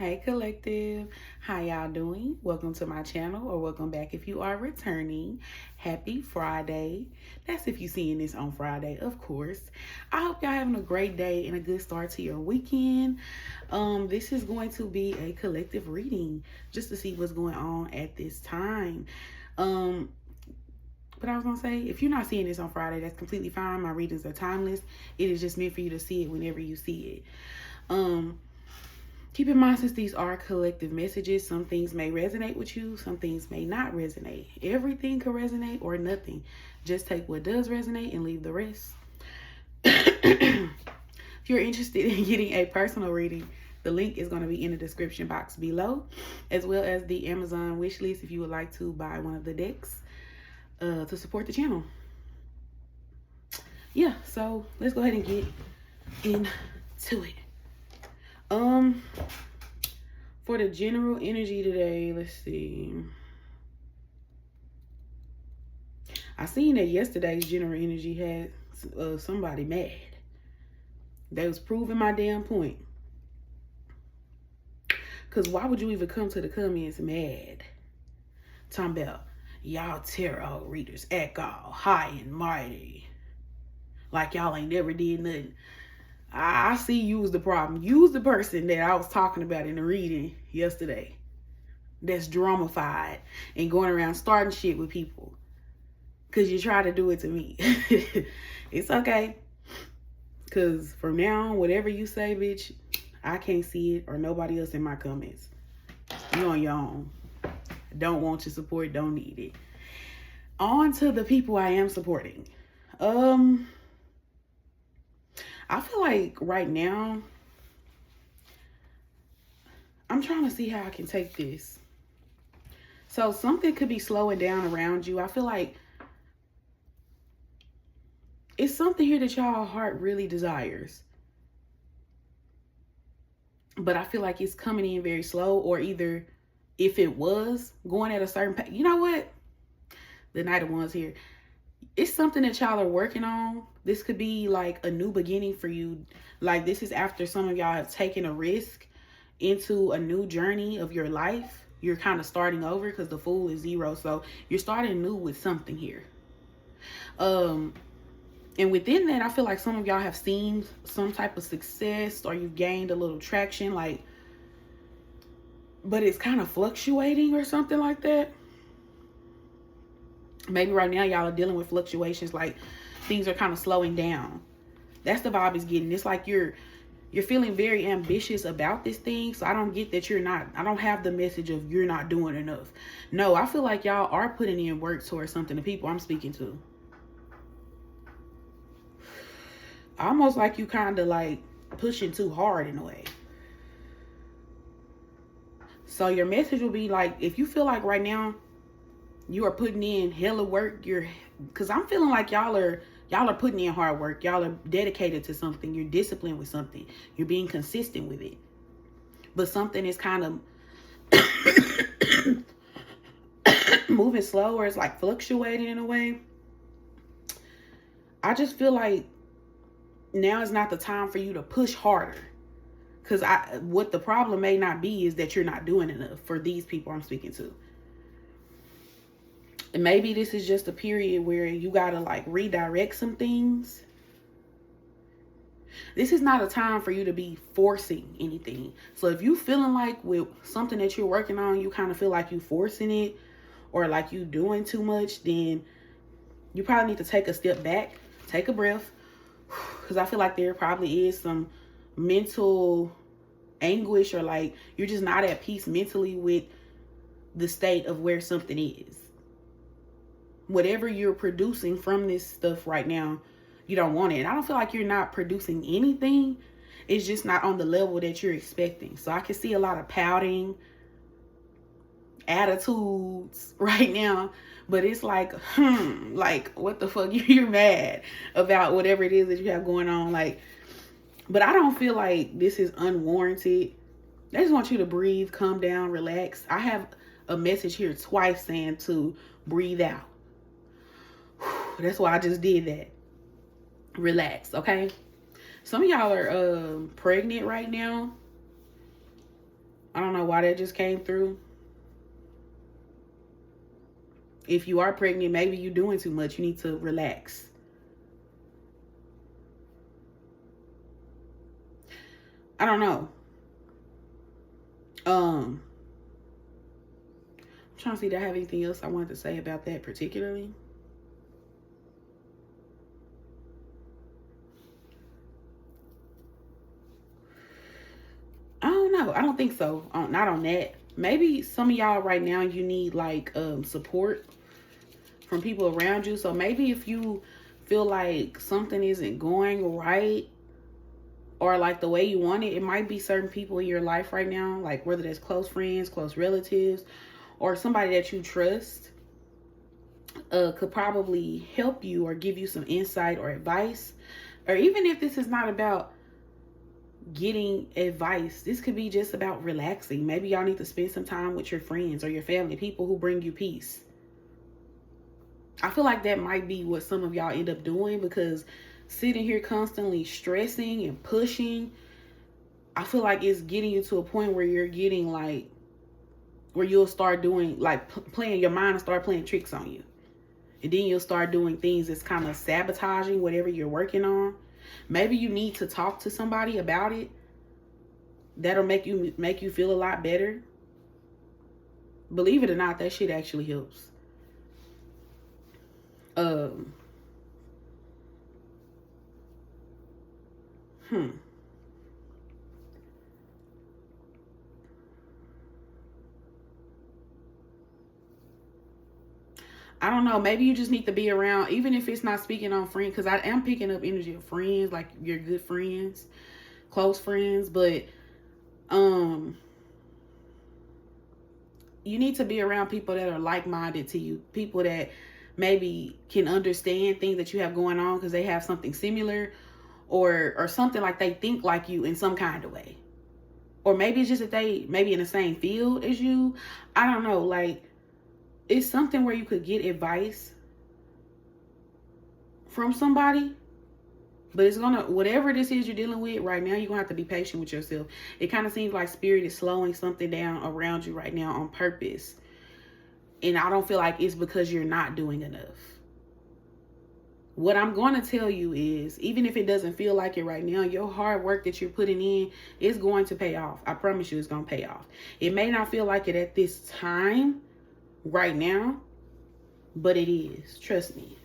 Hey collective, how y'all doing? Welcome to my channel, or welcome back if you are returning. Happy Friday. That's if you're seeing this on Friday, of course. I hope y'all having a great day and a good start to your weekend. This is going to be a collective reading just to see what's going on at this time. Um, but I was gonna say, if you're not seeing this on Friday, that's completely fine. My readings are timeless. It is just meant for you to see it whenever you see it. Keep in mind, since these are collective messages, some things may resonate with you, some things may not resonate. Everything can resonate or nothing. Just take what does resonate and leave the rest. If you're interested in getting a personal reading, the link is going to be in the description box below, as well as the Amazon wish list if you would like to buy one of the decks to support the channel. Yeah, so let's go ahead and get into it. For the general energy today, let's see. I seen that yesterday's general energy had somebody mad. They was proving my damn point. Because why would you even come to the comments mad? Talking about, y'all tarot readers act all high and mighty. Like y'all ain't never did nothing. I see you was the problem. You was the person that I was talking about in the reading yesterday. That's dramified and going around starting shit with people. Because you try to do it to me. It's okay. Because from now on, whatever you say, bitch, I can't see it or nobody else in my comments. You on your own. Don't want your support, don't need it. On to the people I am supporting. I feel like right now, I'm trying to see how I can take this. So something could be slowing down around you. I feel like it's something here that y'all heart really desires. But I feel like it's coming in very slow, or either if it was going at a certain pace. You know what? The Knight of Wands here. It's something that y'all are working on. This could be like a new beginning for you. Like this is after some of y'all have taken a risk into a new journey of your life. You're kind of starting over because the Fool is 0. So you're starting new with something here. And within that, I feel like some of y'all have seen some type of success, or you've gained a little traction, like, but it's kind of fluctuating or something like that. Maybe right now y'all are dealing with fluctuations, like things are kind of slowing down. That's the vibe it's getting. It's like you're feeling very ambitious about this thing. So I don't get that I don't have the message of you're not doing enough. No, I feel like y'all are putting in work towards something, the people I'm speaking to. Almost like you kind of like pushing too hard in a way. So your message will be like, if you feel like right now you are putting in hella work, because I'm feeling like y'all are putting in hard work. Y'all are dedicated to something. You're disciplined with something. You're being consistent with it. But something is kind of moving slow, or it's like fluctuating in a way. I just feel like now is not the time for you to push harder. Because what the problem may not be is that you're not doing enough for these people I'm speaking to. And maybe this is just a period where you gotta like redirect some things. This is not a time for you to be forcing anything. So if you feeling like with something that you're working on, you kind of feel like you forcing it, or like you doing too much, then you probably need to take a step back, take a breath. Because I feel like there probably is some mental anguish, or like you're just not at peace mentally with the state of where something is. Whatever you're producing from this stuff right now, you don't want it. And I don't feel like you're not producing anything. It's just not on the level that you're expecting. So I can see a lot of pouting, attitudes right now. But it's like, like, what the fuck? You're mad about whatever it is that you have going on. Like, but I don't feel like this is unwarranted. I just want you to breathe, calm down, relax. I have a message here twice saying to breathe out. That's why I just did that. Relax, okay? Some of y'all are pregnant right now. I don't know why that just came through. If you are pregnant, maybe you're doing too much. You need to relax. I don't know. I'm trying to see, did I have anything else I wanted to say about that particularly? I don't know. I don't think so. Not on that. Maybe some of y'all right now, you need like support from people around you. So maybe if you feel like something isn't going right, or like the way you want it, it might be certain people in your life right now, like whether that's close friends, close relatives, or somebody that you trust, could probably help you or give you some insight or advice. Or even if this is not about getting advice, this could be just about relaxing. Maybe y'all need to spend some time with your friends or your family, people who bring you peace. I feel like that might be what some of y'all end up doing, because sitting here constantly stressing and pushing, I feel like it's getting you to a point where you're getting like, where you'll start doing like playing, your mind will start playing tricks on you. And then you'll start doing things that's kind of sabotaging whatever you're working on. Maybe you need to talk to somebody about it. That'll make you feel a lot better. Believe it or not, that shit actually helps. I don't know. Maybe you just need to be around, even if it's not speaking on friends, because I am picking up energy of friends, like your good friends, close friends. But you need to be around people that are like-minded to you, people that maybe can understand things that you have going on because they have something similar, or something like they think like you in some kind of way. Or maybe it's just that they maybe in the same field as you. I don't know. Like, it's something where you could get advice from somebody, but it's gonna, whatever this is you're dealing with right now, you're gonna have to be patient with yourself. It kind of seems like spirit is slowing something down around you right now on purpose. And I don't feel like it's because you're not doing enough. What I'm going to tell you is, even if it doesn't feel like it right now, your hard work that you're putting in is going to pay off. I promise you it's going to pay off. It may not feel like it at this time, right now, but it is. Trust me.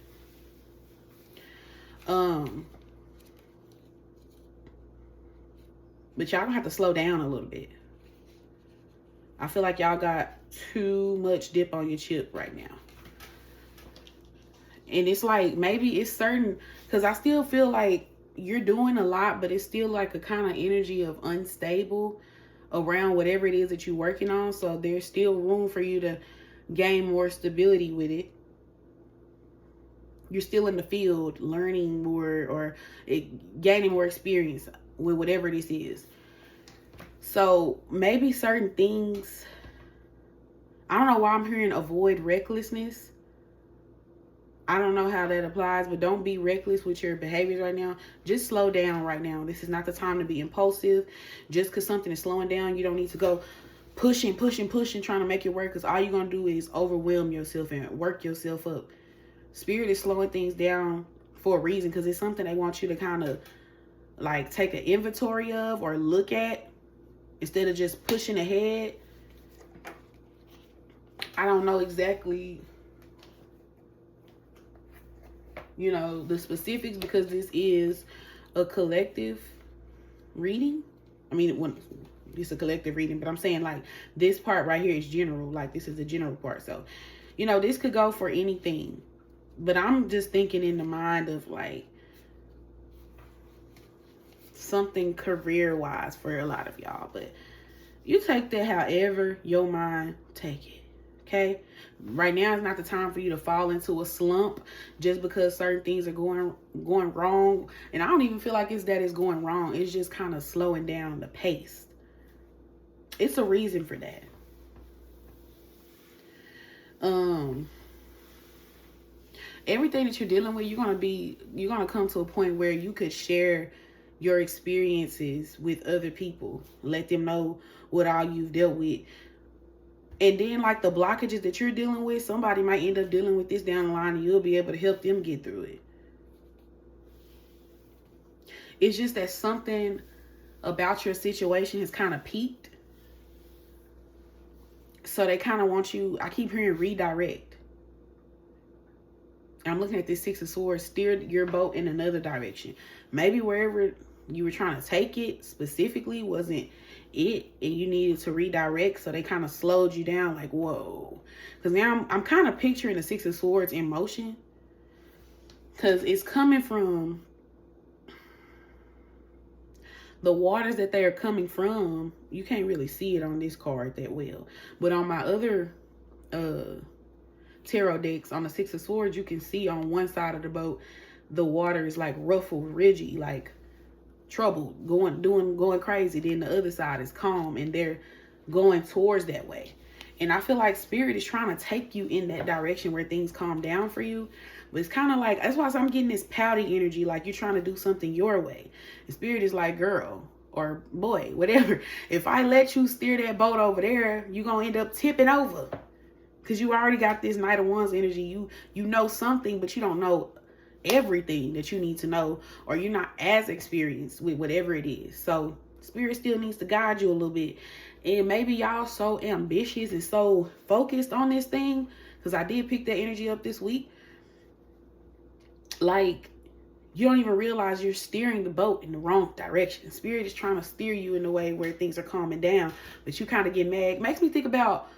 But y'all gonna have to slow down a little bit. I feel like y'all got too much dip on your chip right now. And it's like, maybe it's certain, because I still feel like you're doing a lot, but it's still like a kind of energy of unstable around whatever it is that you're working on. So there's still room for you to gain more stability with it. You're still in the field learning more, or gaining more experience with whatever this is. So maybe certain things, I don't know why I'm hearing avoid recklessness. I don't know how that applies, but don't be reckless with your behaviors right now. Just slow down right now. This is not the time to be impulsive. Just because something is slowing down, you don't need to go pushing, trying to make it work, because all you're going to do is overwhelm yourself and work yourself up. Spirit is slowing things down for a reason, because it's something they want you to kind of like take an inventory of or look at instead of just pushing ahead. I don't know exactly, you know, the specifics, because this is a collective reading. I mean, when it's a collective reading, but I'm saying like this part right here is general. Like, this is the general part. So, you know, this could go for anything, but I'm just thinking in the mind of like something career wise for a lot of y'all. But you take that however your mind take it. Okay, right now is not the time for you to fall into a slump just because certain things are going wrong. And I don't even feel like it's that it's going wrong. It's just kind of slowing down the pace. It's a reason for that. Everything that you're dealing with, you're gonna come to a point where you could share your experiences with other people. Let them know what all you've dealt with. And then, like, the blockages that you're dealing with, somebody might end up dealing with this down the line, and you'll be able to help them get through it. It's just that something about your situation has kind of peaked. So they kind of want you, I keep hearing redirect. I'm looking at this Six of Swords, steer your boat in another direction. Maybe wherever you were trying to take it specifically wasn't it, and you needed to redirect, so they kind of slowed you down, like, whoa. Because now I'm kind of picturing the Six of Swords in motion, because it's coming from the waters that they are coming from. You can't really see it on this card that well, but on my other tarot decks, on the Six of Swords, you can see on one side of the boat the water is like ruffled, ridgy, like troubled, going crazy. Then the other side is calm, and they're going towards that way. And I feel like Spirit is trying to take you in that direction where things calm down for you. But it's kind of like, that's why I'm getting this pouty energy, like you're trying to do something your way. And Spirit is like, girl or boy, whatever, if I let you steer that boat over there, you're going to end up tipping over. Because you already got this Knight of Wands energy. You know something, but you don't know everything that you need to know, or you're not as experienced with whatever it is. So Spirit still needs to guide you a little bit. And maybe y'all so ambitious and so focused on this thing, because I did pick that energy up this week. Like, you don't even realize you're steering the boat in the wrong direction. Spirit is trying to steer you in a way where things are calming down, but you kind of get mad. Makes me think about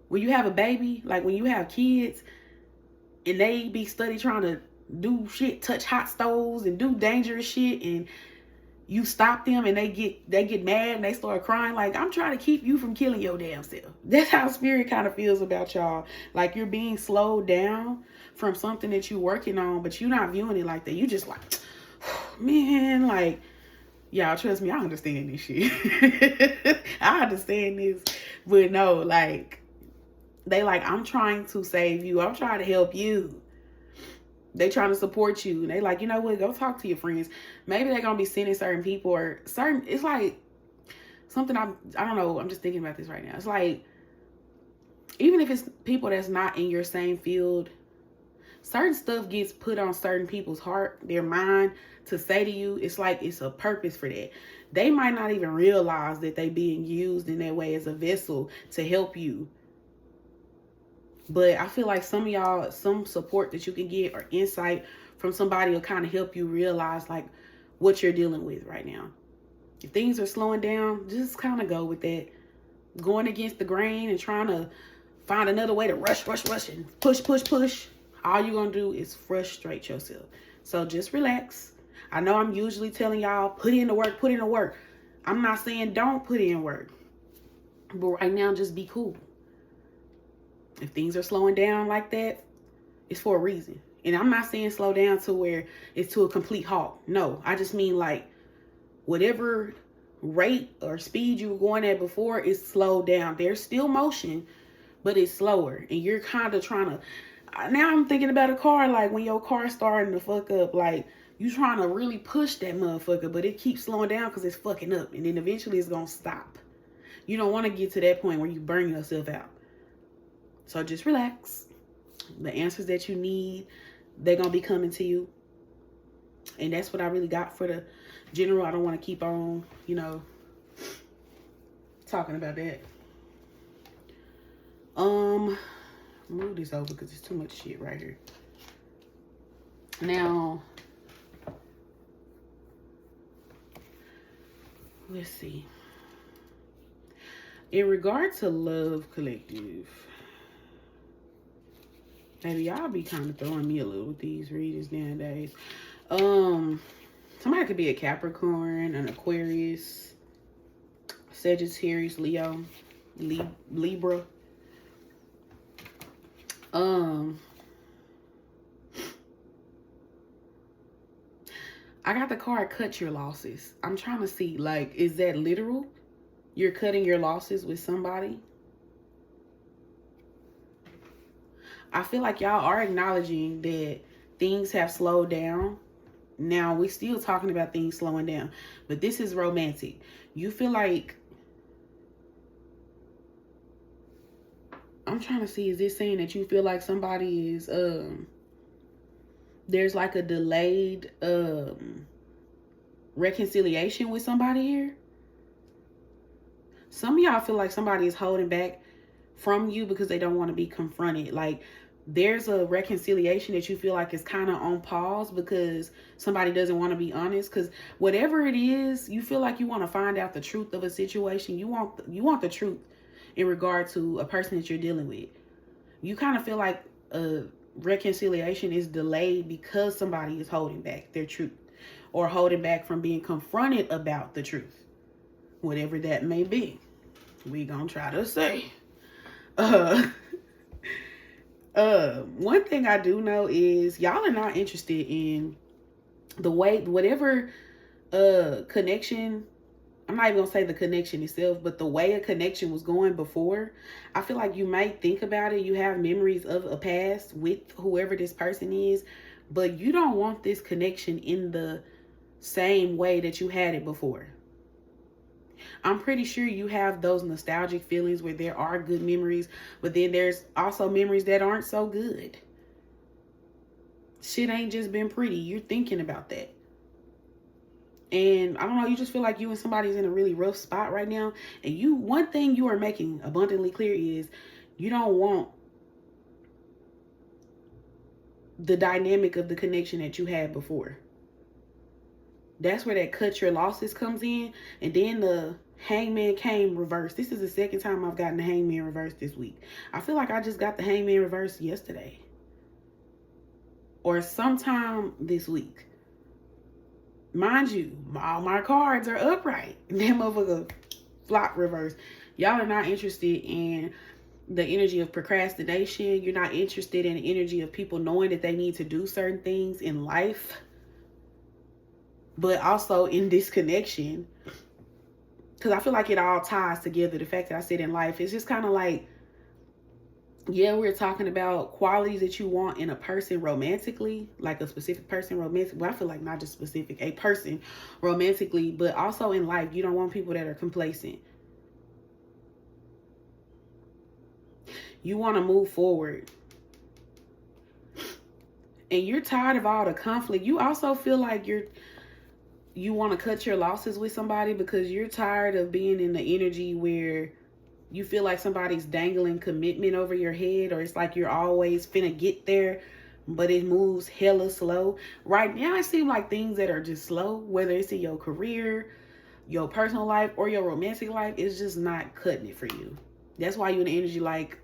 when you have a baby, like when you have kids and they be study trying to do shit, touch hot stoves and do dangerous shit, and you stop them and they get mad and they start crying. Like, I'm trying to keep you from killing your damn self. That's how Spirit kind of feels about y'all. Like, you're being slowed down from something that you're working on, but you're not viewing it like that. You just like, man, like, y'all, trust me, I understand this shit. I understand this. But no, like, they like, I'm trying to save you. I'm trying to help you. They trying to support you. And they like, you know what, go talk to your friends. Maybe they're going to be sending certain people or certain, it's like something I don't know. I'm just thinking about this right now. It's like, even if it's people that's not in your same field, certain stuff gets put on certain people's heart, their mind, to say to you. It's like it's a purpose for that. They might not even realize that they being used in that way as a vessel to help you. But I feel like some of y'all, some support that you can get or insight from somebody will kind of help you realize like what you're dealing with right now. If things are slowing down, just kind of go with that. Going against the grain and trying to find another way to rush and push. All you're going to do is frustrate yourself. So just relax. I know I'm usually telling y'all, put in the work. I'm not saying don't put in work. But right now, just be cool. If things are slowing down like that, it's for a reason. And I'm not saying slow down to where it's to a complete halt. No, I just mean like whatever rate or speed you were going at before is slowed down. There's still motion, but it's slower. And you're kind of trying to, now I'm thinking about a car, like when your car's starting to fuck up, like you trying to really push that motherfucker, but it keeps slowing down because it's fucking up. And then eventually it's going to stop. You don't want to get to that point where you burn yourself out. So just relax. The answers that you need, they're going to be coming to you. And that's what I really got for the general. I don't want to keep on, talking about that. Move this over because there's too much shit right here. Now, let's see. In regard to love collective, maybe y'all be kind of throwing me a little with these readings nowadays. Somebody could be a Capricorn, an Aquarius, Sagittarius, Leo, Libra. I got the card, cut your losses. I'm trying to see, like, is that literal? You're cutting your losses with somebody? I feel like y'all are acknowledging that things have slowed down Now, we're still talking about things slowing down, but this is romantic. You feel like, I'm trying to see, is this saying that you feel like somebody is, there's like a delayed reconciliation with somebody here? Some of y'all feel like somebody is holding back from you because they don't want to be confronted. Like, there's a reconciliation that you feel like is kind of on pause because somebody doesn't want to be honest. Because whatever it is, you feel like you want to find out the truth of a situation. You want the truth in regard to a person that you're dealing with. You kind of feel like a reconciliation is delayed because somebody is holding back their truth or holding back from being confronted about the truth, whatever that may be. We gonna try to say. One thing I do know is y'all are not interested in the way, whatever connection, I'm not even gonna say the connection itself, but the way a connection was going before. I feel like you might think about it, you have memories of a past with whoever this person is, but you don't want this connection in the same way that you had it before. I'm pretty sure you have those nostalgic feelings where there are good memories, but then there's also memories that aren't so good. Shit ain't just been pretty. You're thinking about that. And I don't know, you just feel like you and somebody's in a really rough spot right now. And one thing you are making abundantly clear is you don't want the dynamic of the connection that you had before. That's where that cut your losses comes in. And then the Hangman came reversed. This is the second time I've gotten the Hangman reversed this week. I feel like I just got the Hangman reversed yesterday. Or sometime this week. Mind you, all my cards are upright. That motherfucker flop reverse. Y'all are not interested in the energy of procrastination. You're not interested in the energy of people knowing that they need to do certain things in life. But also in this connection, because I feel like it all ties together. The fact that I said in life, it's just kind of like, yeah, we're talking about qualities that you want in a person romantically, like a specific person romantically. Well, I feel like not just specific, a person romantically, but also in life. You don't want people that are complacent. You want to move forward. And you're tired of all the conflict. You also feel like you want to cut your losses with somebody because you're tired of being in the energy where you feel like somebody's dangling commitment over your head, or it's like you're always finna get there, but it moves hella slow. Right now, it seems like things that are just slow, whether it's in your career, your personal life, or your romantic life, it's just not cutting it for you. That's why you're in the energy like,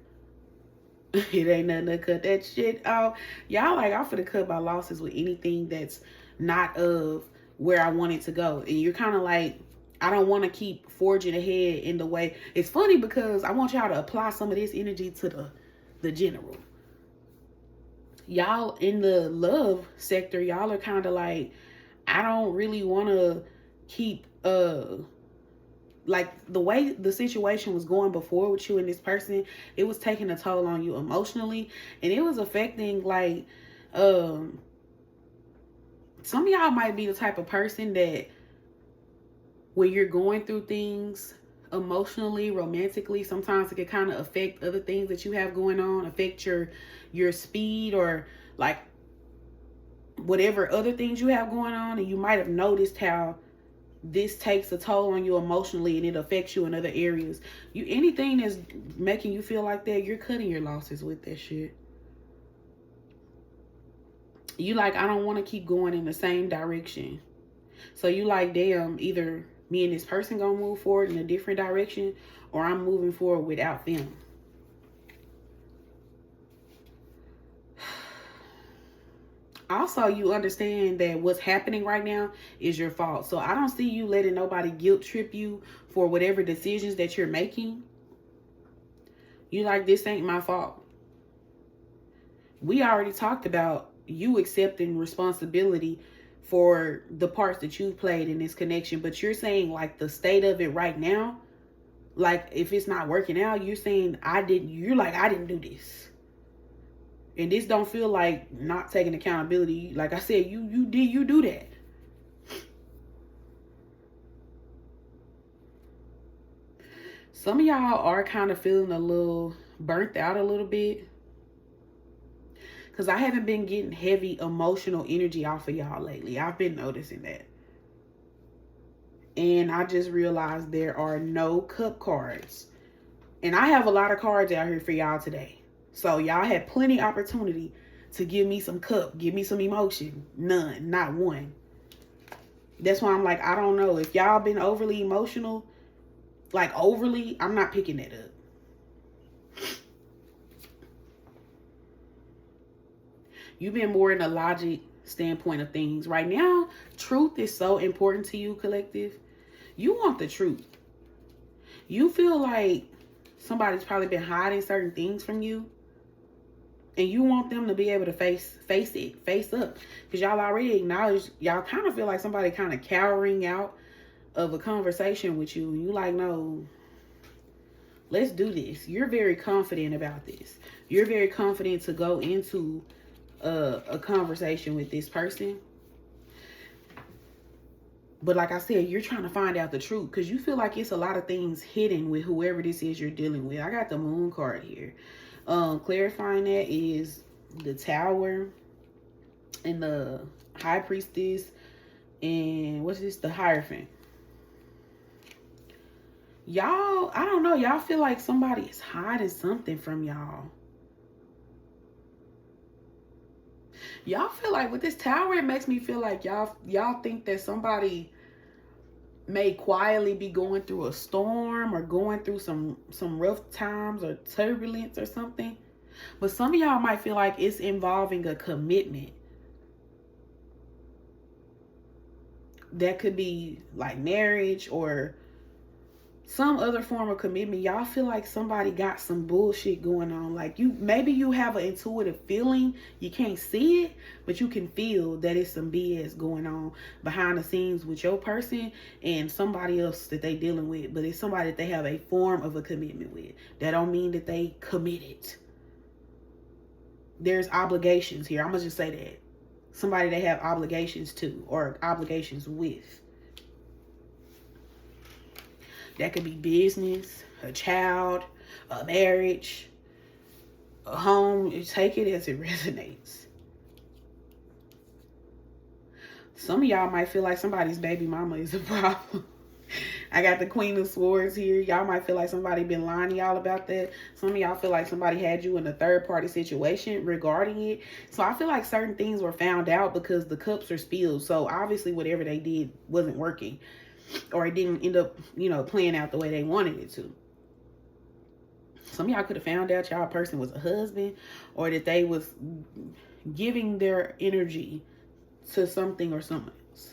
it ain't nothing to cut that shit off. Y'all like, I'm finna cut my losses with anything that's not of where I want it to go. And you're kind of like, I don't want to keep forging ahead in the way. It's funny because I want y'all to apply some of this energy to the general. Y'all in the love sector, y'all are kind of like, I don't really want to keep, like the way the situation was going before with you and this person, it was taking a toll on you emotionally. And it was affecting like, some of y'all might be the type of person that when you're going through things emotionally, romantically, sometimes it can kind of affect other things that you have going on, affect your speed or like whatever other things you have going on. And you might have noticed how this takes a toll on you emotionally and it affects you in other areas. Anything that's making you feel like that, you're cutting your losses with that shit. You like, I don't want to keep going in the same direction. So you like, damn, either me and this person gonna move forward in a different direction, or I'm moving forward without them. Also, you understand that what's happening right now is your fault. So I don't see you letting nobody guilt trip you for whatever decisions that you're making. You like, this ain't my fault. We already talked about you accepting responsibility for the parts that you've played in this connection, but you're saying like the state of it right now, like if it's not working out, you're saying I didn't do this. And this don't feel like not taking accountability. Like I said, you do that. Some of y'all are kind of feeling a little burnt out a little bit. Because I haven't been getting heavy emotional energy off of y'all lately. I've been noticing that. And I just realized there are no cup cards. And I have a lot of cards out here for y'all today. So y'all had plenty opportunity to give me some cup, give me some emotion. None, not one. That's why I'm like, I don't know. If y'all been overly emotional, like overly, I'm not picking that up. You've been more in the logic standpoint of things. Right now, truth is so important to you, collective. You want the truth. You feel like somebody's probably been hiding certain things from you. And you want them to be able to face up. Because y'all already acknowledge, y'all kind of feel like somebody kind of cowering out of a conversation with you. And you like, no, let's do this. You're very confident about this. You're very confident to go into a conversation with this person. But like I said, you're trying to find out the truth because you feel like it's a lot of things hidden with whoever this is you're dealing with. I got the Moon card here. Clarifying that is the Tower and the High Priestess and what's this? The Hierophant. Y'all, I don't know. Y'all feel like somebody is hiding something from y'all. Y'all feel like with this Tower, it makes me feel like y'all think that somebody may quietly be going through a storm or going through some rough times or turbulence or something. But some of y'all might feel like it's involving a commitment. That could be like marriage or some other form of commitment. Y'all feel like somebody got some bullshit going on. Like maybe you have an intuitive feeling. You can't see it, but you can feel that it's some BS going on behind the scenes with your person and somebody else that they dealing with. But it's somebody that they have a form of a commitment with. That don't mean that they committed. There's obligations here. I'm gonna just say that. Somebody they have obligations to or obligations with. That could be business, a child, a marriage, a home. You take it as it resonates. Some of y'all might feel like somebody's baby mama is a problem. I got the Queen of Swords here. Y'all might feel like somebody been lying to y'all about that. Some of y'all feel like somebody had you in a third party situation regarding it. So I feel like certain things were found out because the cups are spilled. So obviously whatever they did wasn't working. Or it didn't end up, playing out the way they wanted it to. Some of y'all could have found out y'all person was a husband or that they was giving their energy to something or someone else.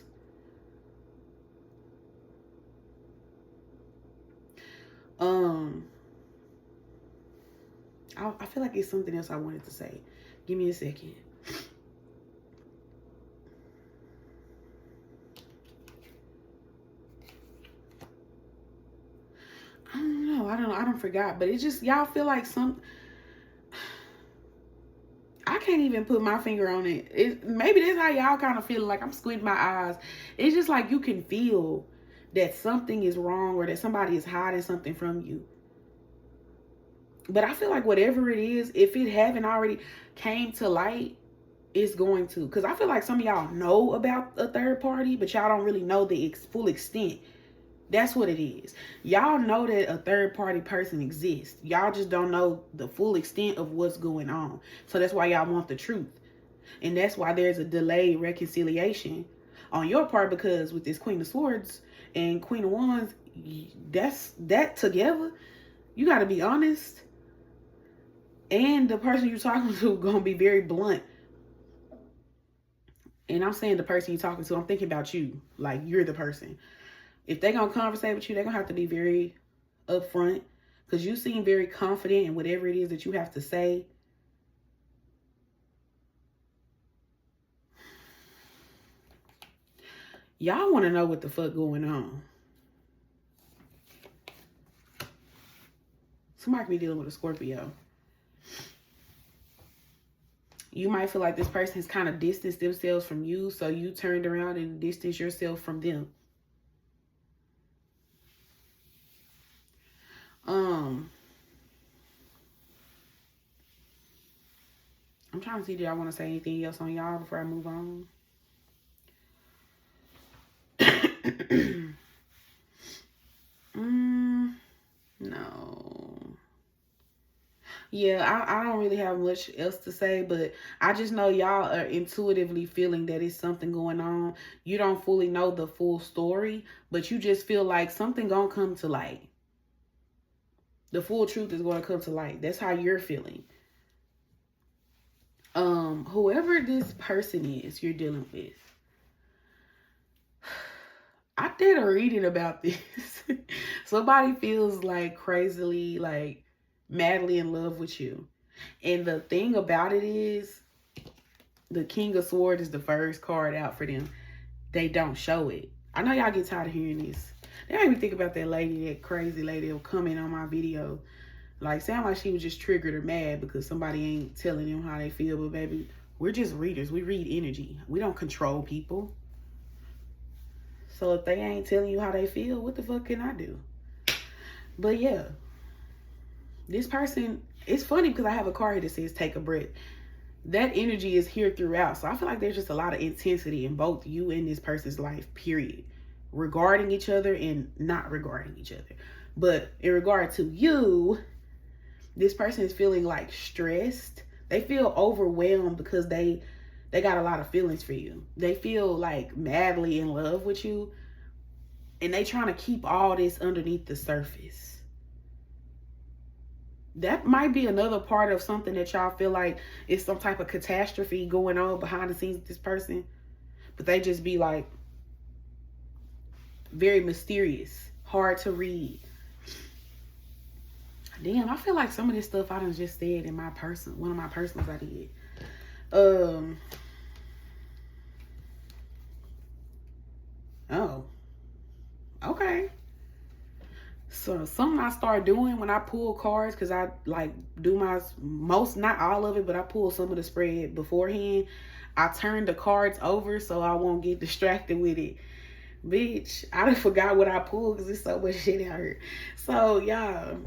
I feel like it's something else I wanted to say. Give me a second. I don't know. I don't forgot. But it's just, y'all feel like I can't even put my finger on it. Maybe that's how y'all kind of feel. Like I'm squinting my eyes. It's just like you can feel that something is wrong or that somebody is hiding something from you. But I feel like whatever it is, if it haven't already came to light, it's going to. Because I feel like some of y'all know about a third party, but y'all don't really know the full extent. That's what it is. Y'all know that a third party person exists. Y'all just don't know the full extent of what's going on. So that's why y'all want the truth. And that's why there's a delayed reconciliation on your part, because with this Queen of Swords and Queen of Wands, that together, you got to be honest. And the person you're talking to going to be very blunt. And I'm saying the person you're talking to, I'm thinking about you. Like you're the person. If they're going to conversate with you, they're going to have to be very upfront. Because you seem very confident in whatever it is that you have to say. Y'all want to know what the fuck going on. Somebody could be dealing with a Scorpio. You might feel like this person has kind of distanced themselves from you. So you turned around and distanced yourself from them. I'm trying to see, did I want to say anything else on y'all before I move on? No. Yeah, I don't really have much else to say, but I just know y'all are intuitively feeling that it's something going on. You don't fully know the full story, but you just feel like something gonna come to light. The full truth is gonna come to light. That's how you're feeling. Whoever this person is you're dealing with, I did a reading about this. Somebody feels like crazily, like madly in love with you. And the thing about it is, the King of Swords is the first card out for them. They don't show it. I know y'all get tired of hearing this. They don't even think about that lady, that crazy lady that will come in on my video. Like, sound like she was just triggered or mad because somebody ain't telling them how they feel. But baby, we're just readers. We read energy. We don't control people. So if they ain't telling you how they feel, what the fuck can I do? But yeah, this person, it's funny because I have a card here that says take a breath. That energy is here throughout. So I feel like there's just a lot of intensity in both you and this person's life, period. Regarding each other and not regarding each other. But in regard to you, this person is feeling like stressed. They feel overwhelmed because they got a lot of feelings for you. They feel like madly in love with you. And they trying to keep all this underneath the surface. That might be another part of something that y'all feel like is some type of catastrophe going on behind the scenes with this person. But they just be like very mysterious, hard to read. Damn, I feel like some of this stuff I done just said in my one of my personals I did. Oh. Okay. So something I start doing when I pull cards, because I like do my most, not all of it, but I pull some of the spread beforehand. I turn the cards over so I won't get distracted with it. Bitch, I done forgot what I pulled because there's so much shit out here. So y'all,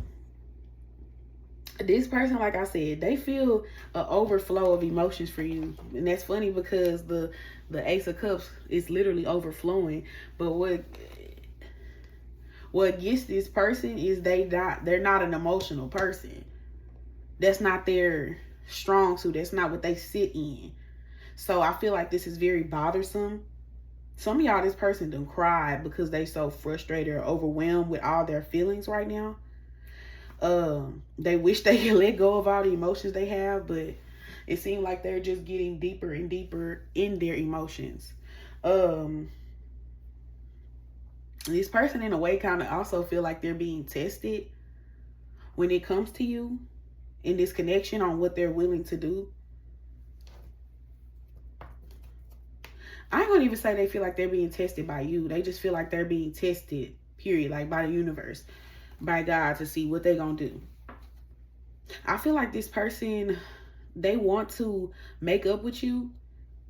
this person, like I said, they feel an overflow of emotions for you. And that's funny because the Ace of Cups is literally overflowing. But what gets this person is they're not an emotional person. That's not their strong suit. That's not what they sit in. So I feel like this is very bothersome. Some of y'all, this person done cried because they so frustrated or overwhelmed with all their feelings right now. They wish they could let go of all the emotions they have, but it seems like they're just getting deeper and deeper in their emotions. This person in a way kind of also feel like they're being tested when it comes to you in this connection on what they're willing to do. I ain't gonna even say they feel like they're being tested by you. They just feel like they're being tested, period, like by the universe, by God, to see what they're gonna do. I feel like this person, they want to make up with you.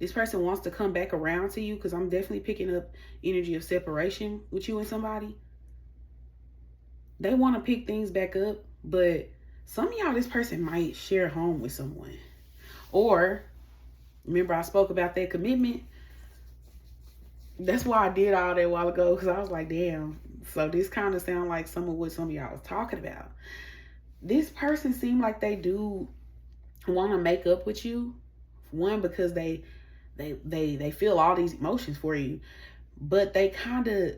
This person wants to come back around to you, because I'm definitely picking up energy of separation with you and somebody. They want to pick things back up, but some of y'all, this person might share a home with someone. Or, remember I spoke about that commitment? That's why I did all that a while ago, because I was like, damn. So this kind of sounds like some of what some of y'all was talking about. This person seemed like they do want to make up with you. One, because they feel all these emotions for you, but they kind of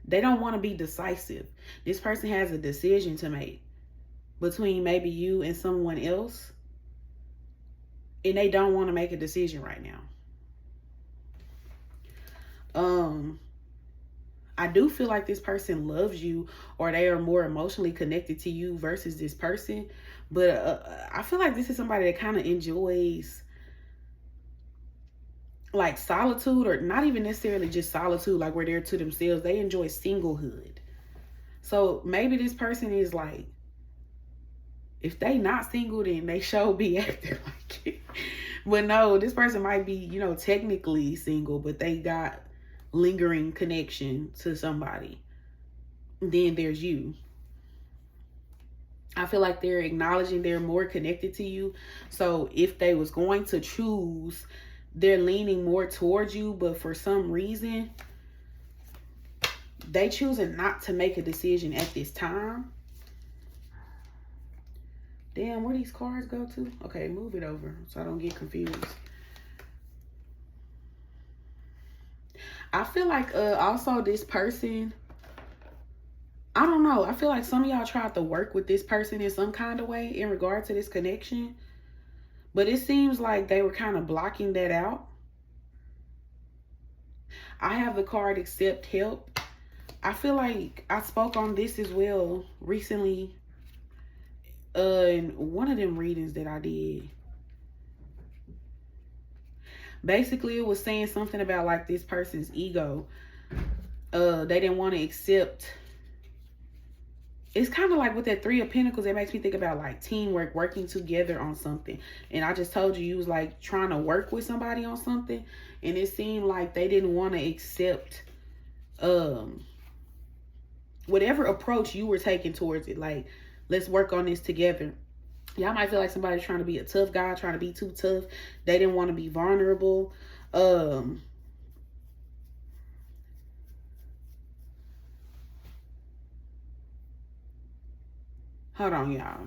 they don't want to be decisive. This person has a decision to make between maybe you and someone else, and they don't want to make a decision right now. I do feel like this person loves you, or they are more emotionally connected to you versus this person. But I feel like this is somebody that kind of enjoys like solitude, or not even necessarily just solitude, like where they're to themselves. They enjoy singlehood. So maybe this person is like, if they not single, then they should be acting like it. But no, this person might be, technically single, but they got lingering connection to somebody. Then there's you. I feel like they're acknowledging they're more connected to you. So if they was going to choose, they're leaning more towards you, but for some reason, they choosing not to make a decision at this time. Damn, where these cards go to? Okay, move it over so I don't get confused. I feel like also this person, I don't know. I feel like some of y'all tried to work with this person in some kind of way in regard to this connection. But it seems like they were kind of blocking that out. I have the card accept help. I feel like I spoke on this as well recently in one of them readings that I did. Basically, it was saying something about like this person's ego. They didn't want to accept. It's kind of like with that Three of Pentacles, it makes me think about like teamwork, working together on something. And I just told you was like trying to work with somebody on something. And it seemed like they didn't want to accept whatever approach you were taking towards it. Like, let's work on this together. Y'all might feel like somebody's trying to be a tough guy, trying to be too tough. They didn't want to be vulnerable. Hold on, y'all.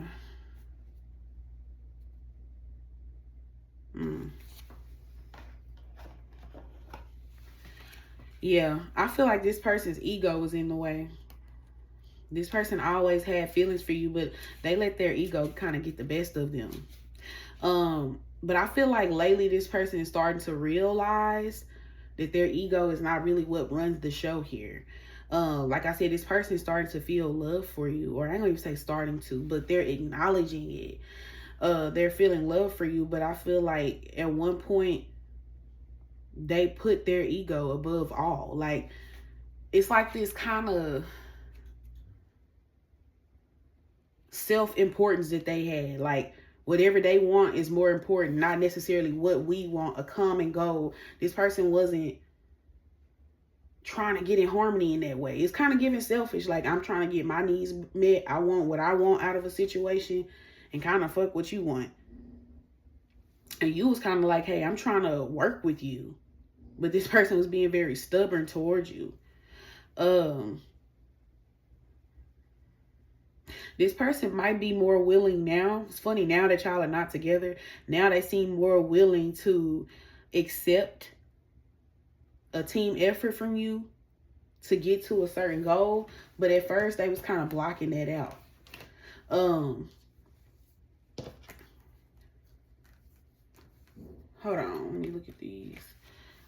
Yeah, I feel like this person's ego was in the way. This person always had feelings for you, but they let their ego kind of get the best of them. But I feel like lately this person is starting to realize that their ego is not really what runs the show here. Like I said, this person is starting to feel love for you, or I don't even say starting to, but they're acknowledging it. They're feeling love for you, but I feel like at one point they put their ego above all. Like, it's like this kind of self-importance that they had. Like, whatever they want is more important, not necessarily what we want, a common goal. This person wasn't trying to get in harmony in that way. It's kind of giving selfish. Like, I'm trying to get my needs met. I want what I want out of a situation and kind of fuck what you want. And you was kind of like, hey, I'm trying to work with you. But this person was being very stubborn towards you. This person might be more willing now. It's funny, now that y'all are not together, now they seem more willing to accept a team effort from you to get to a certain goal. But at first they was kind of blocking that out. Hold on, let me look at these.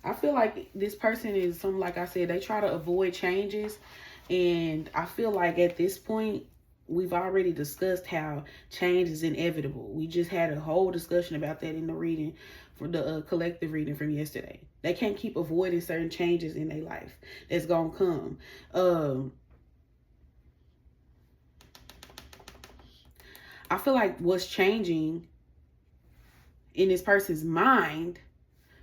I feel like this person is something, like I said, they try to avoid changes. And I feel like at this point, we've already discussed how change is inevitable. We just had a whole discussion about that in the reading, for the collective reading from yesterday. They can't keep avoiding certain changes in their life that's gonna come. I feel like what's changing in this person's mind,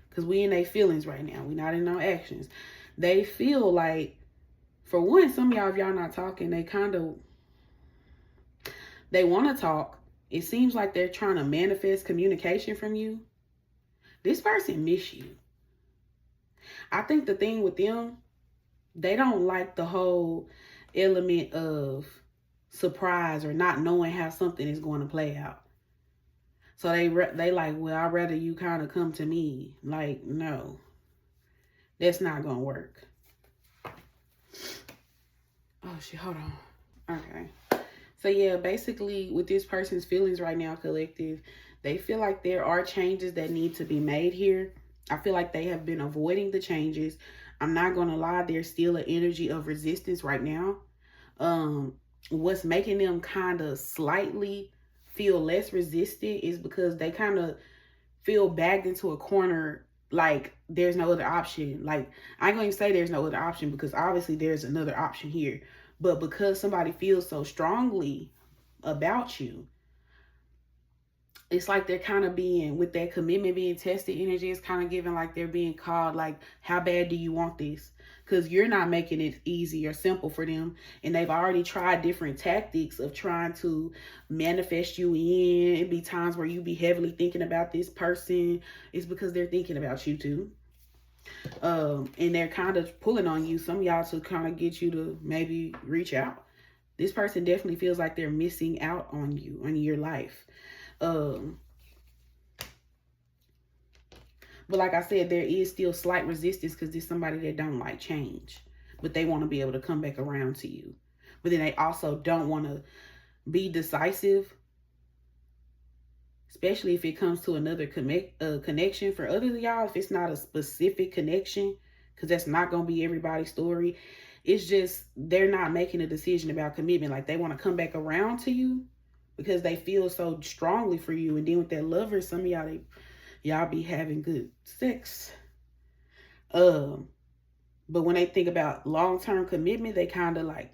because we in their feelings right now, we not in our actions. They feel like, for one, some of y'all, if y'all not talking, they want to talk. It seems like they're trying to manifest communication from you. This person miss you. I think the thing with them, they don't like the whole element of surprise or not knowing how something is going to play out. So they like, well, I'd rather you kind of come to me. Like, no, that's not going to work. Oh, shit, hold on. Okay. So, yeah, basically with this person's feelings right now, collective, they feel like there are changes that need to be made here. I feel like they have been avoiding the changes. I'm not going to lie, there's still an energy of resistance right now. What's making them kind of slightly feel less resistant is because they kind of feel backed into a corner, like there's no other option. Like, I ain't going to say there's no other option, because obviously there's another option here. But because somebody feels so strongly about you, it's like they're kind of being, with that commitment being tested energy, it's kind of giving like they're being called, like, how bad do you want this? Because you're not making it easy or simple for them. And they've already tried different tactics of trying to manifest you in. It'd be times where you be heavily thinking about this person. It's because they're thinking about you too. And they're kind of pulling on you, some of y'all, to kind of get you to maybe reach out. This person definitely feels like they're missing out on you, on your life. But like I said, there is still slight resistance because there's somebody that don't like change, but they want to be able to come back around to you. But then they also don't want to be decisive, especially if it comes to another connection. For others of y'all, if it's not a specific connection, because that's not going to be everybody's story. It's just they're not making a decision about commitment. Like, they want to come back around to you because they feel so strongly for you. And then with that lover, some of y'all be having good sex. But when they think about long-term commitment, they kind of like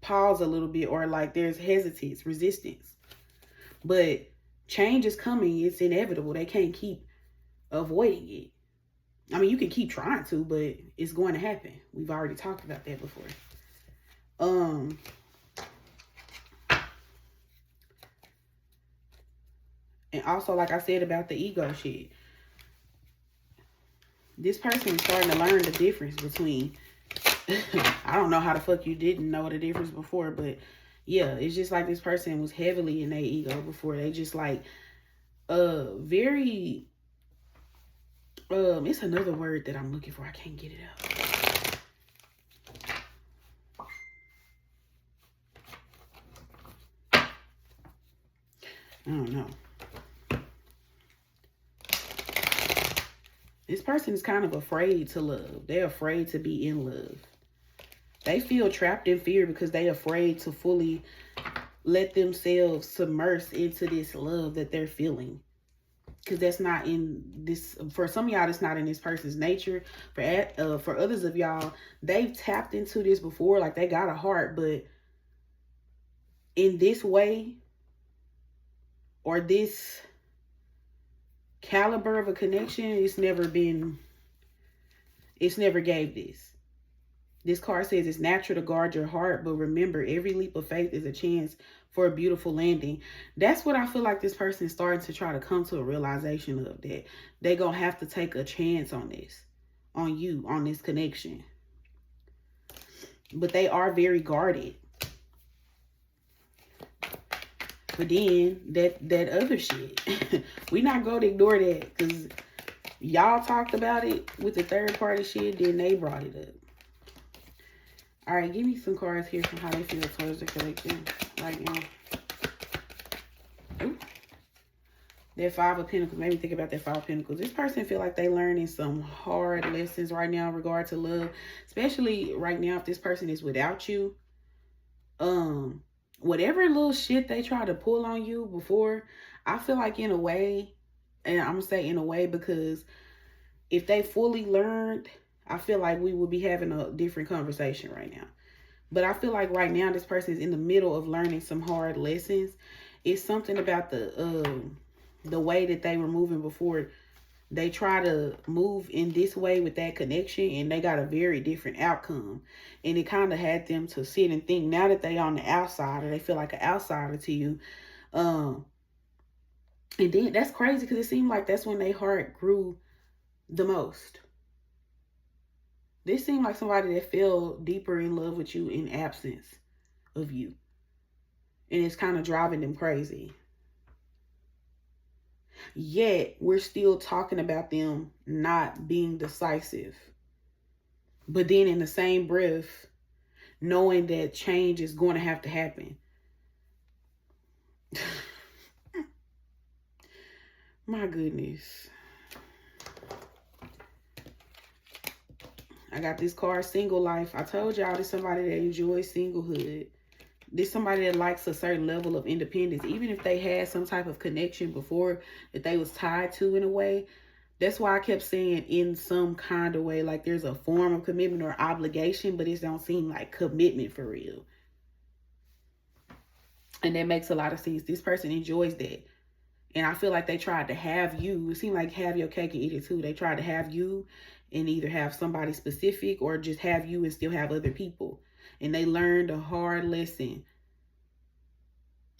pause a little bit, or like there's hesitance, resistance. But change is coming. It's inevitable. They can't keep avoiding it. I mean, you can keep trying to, but it's going to happen. We've already talked about that before. And also, like I said about the ego shit, this person is starting to learn the difference between, I don't know how the fuck you didn't know the difference before, but yeah, it's just like this person was heavily in their ego before. They just like, very, it's another word that I'm looking for. I can't get it out. I don't know. This person is kind of afraid to love. They're afraid to be in love. They feel trapped in fear because they're afraid to fully let themselves submerge into this love that they're feeling. Because that's not in this, for some of y'all, it's not in this person's nature. For others of y'all, they've tapped into this before, like they got a heart, but in this way, or this caliber of a connection, it's never gave this. This card says it's natural to guard your heart, but remember, every leap of faith is a chance for a beautiful landing. That's what I feel like this person is starting to try to come to a realization of, that they're going to have to take a chance on this, on you, on this connection. But they are very guarded. But then that other shit, we not going to ignore that, because y'all talked about it with the third party shit, then they brought it up. All right, give me some cards here from how they feel towards the collection right now. Ooh. That Five of Pentacles made me think about that Five of Pentacles. This person feel like they learning some hard lessons right now in regard to love. Especially right now if this person is without you. Whatever little shit they try to pull on you before, I feel like in a way, and I'm going to say in a way because if they fully learned, I feel like we would be having a different conversation right now. But I feel like right now this person is in the middle of learning some hard lessons. It's something about the way that they were moving before. They try to move in this way with that connection, and they got a very different outcome. And it kind of had them to sit and think, now that they on the outside, or they feel like an outsider to you. And then that's crazy because it seemed like that's when their heart grew the most. This seemed like somebody that fell deeper in love with you in absence of you. And it's kind of driving them crazy. Yet, we're still talking about them not being decisive. But then in the same breath, knowing that change is going to have to happen. My goodness. I got this card, Single Life. I told y'all this somebody that enjoys singlehood. This somebody that likes a certain level of independence. Even if they had some type of connection before that they was tied to in a way. That's why I kept saying in some kind of way, like there's a form of commitment or obligation, but it don't seem like commitment for real. And that makes a lot of sense. This person enjoys that. And I feel like they tried to have you. It seemed like have your cake and eat it too. They tried to have you and either have somebody specific or just have you and still have other people. And they learned a hard lesson.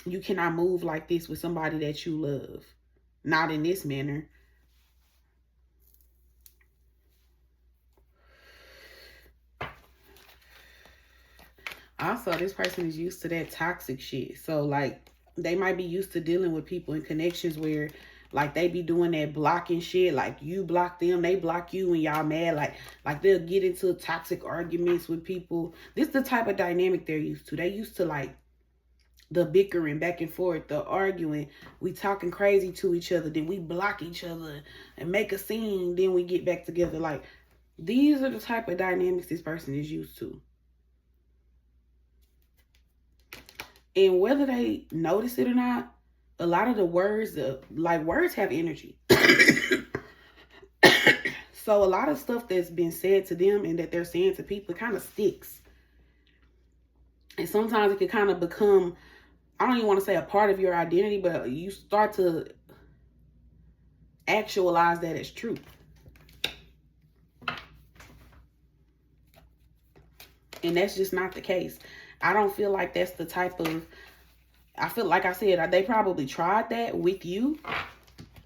You cannot move like this with somebody that you love. Not in this manner. Also, this person is used to that toxic shit. So, like, they might be used to dealing with people in connections where, like, they be doing that blocking shit. Like, you block them, they block you, and y'all mad. Like they'll get into toxic arguments with people. This is the type of dynamic they're used to. They used to, like, the bickering back and forth, the arguing. We talking crazy to each other. Then we block each other and make a scene. Then we get back together. Like, these are the type of dynamics this person is used to. And whether they notice it or not, a lot of the words, words have energy. So a lot of stuff that's been said to them and that they're saying to people, it kind of sticks. And sometimes it can kind of become, I don't even want to say a part of your identity, but you start to actualize that as truth. And that's just not the case. I don't feel like that's the type of, I feel like I said, they probably tried that with you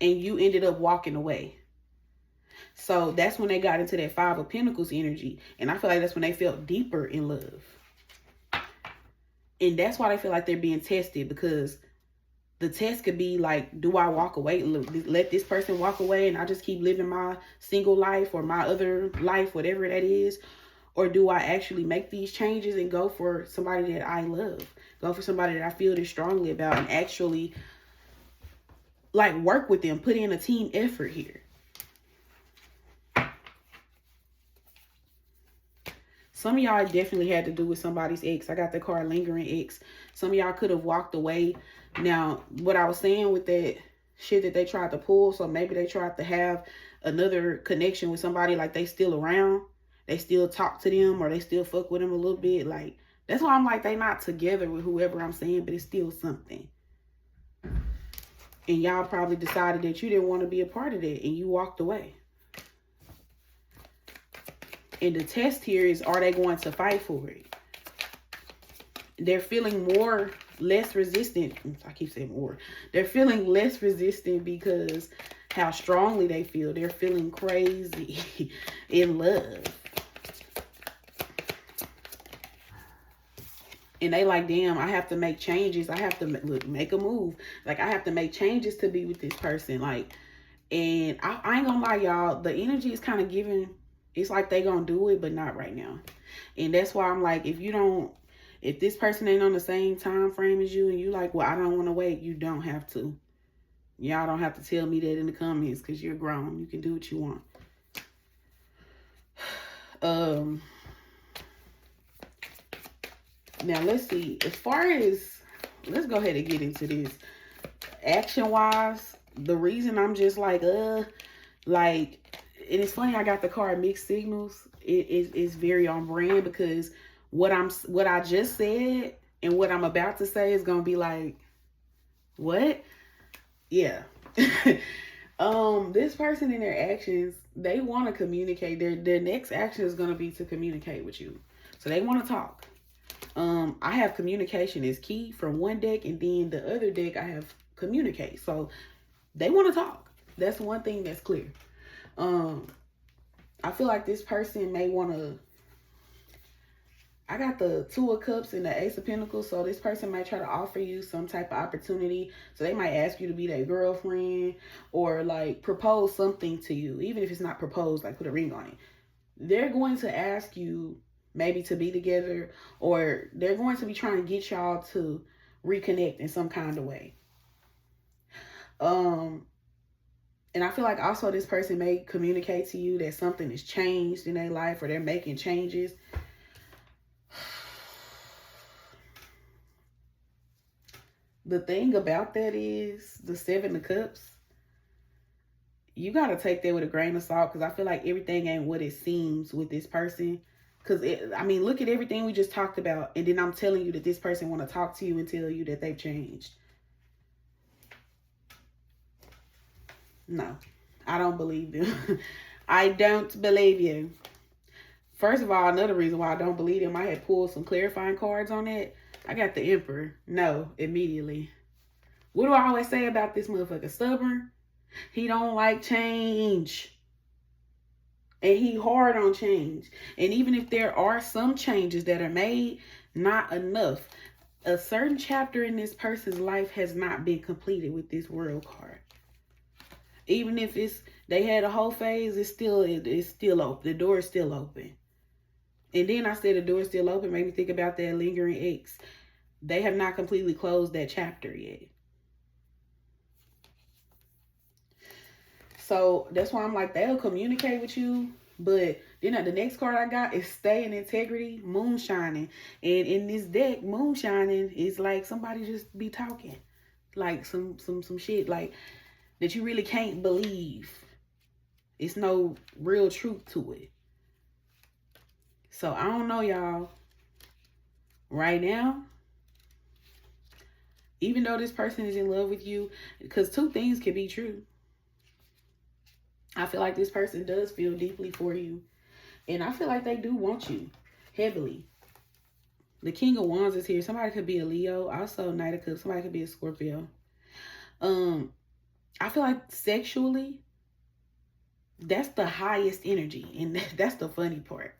and you ended up walking away. So that's when they got into that Five of Pentacles energy. And I feel like that's when they felt deeper in love. And that's why they feel like they're being tested, because the test could be like, do I walk away, let this person walk away and I just keep living my single life or my other life, whatever that is? Or do I actually make these changes and go for somebody that I love? Go for somebody that I feel this strongly about and actually, like, work with them, put in a team effort here. Some of y'all definitely had to do with somebody's ex. I got the card lingering ex. Some of y'all could have walked away. Now, what I was saying with that shit that they tried to pull, so maybe they tried to have another connection with somebody, like they still around. They still talk to them or they still fuck with them a little bit. Like, that's why I'm like, they not together with whoever I'm saying, but it's still something. And y'all probably decided that you didn't want to be a part of that and you walked away. And the test here is, are they going to fight for it? They're feeling less resistant. I keep saying more. They're feeling less resistant because how strongly they feel. They're feeling crazy in love. And they like, damn, I have to make changes. I have to make a move. Like, I have to make changes to be with this person. Like, and I ain't gonna lie, y'all. The energy is kind of giving, it's like they gonna do it, but not right now. And that's why I'm like, if this person ain't on the same time frame as you and you like, well, I don't want to wait, you don't have to. Y'all don't have to tell me that in the comments because you're grown. You can do what you want. Now, let's see. As far as, let's go ahead and get into this. Action-wise, the reason I'm just like, and it's funny, I got the card Mixed Signals. It's very on brand because what I just said and what I'm about to say is going to be like, what? Yeah. This person in their actions, they want to communicate. Their next action is going to be to communicate with you. So they want to talk. I have communication is key from one deck, and then the other deck I have communicate. So they want to talk. That's one thing that's clear. I feel like this person may want to, I got the Two of Cups and the Ace of Pentacles. So this person might try to offer you some type of opportunity. So they might ask you to be their girlfriend or like propose something to you. Even if it's not proposed, like put a ring on it. They're going to ask you maybe to be together, or they're going to be trying to get y'all to reconnect in some kind of way. And I feel like also this person may communicate to you that something has changed in their life or they're making changes. The thing about that is the Seven of Cups. You got to take that with a grain of salt because I feel like everything ain't what it seems with this person. Because, I mean, look at everything we just talked about. And then I'm telling you that this person want to talk to you and tell you that they've changed. No, I don't believe them. I don't believe you. First of all, another reason why I don't believe him, I had pulled some clarifying cards on that. I got the Emperor. No, immediately. What do I always say about this motherfucker? Stubborn. He don't like change. And he hard on change. And even if there are some changes that are made, not enough. A certain chapter in this person's life has not been completed with this World card. Even if they had a whole phase, it's still open. The door is still open. And then I said the door is still open, made me think about that lingering ex. They have not completely closed that chapter yet. So that's why I'm like, they'll communicate with you. But then the next card I got is stay in integrity, moonshining. And in this deck, moonshining is like somebody just be talking. Like some shit like that you really can't believe. It's no real truth to it. So I don't know, y'all. Right now, even though this person is in love with you, because two things can be true. I feel like this person does feel deeply for you. And I feel like they do want you heavily. The King of Wands is here. Somebody could be a Leo. Also, Knight of Cups. Somebody could be a Scorpio. I feel like sexually, that's the highest energy. And that's the funny part.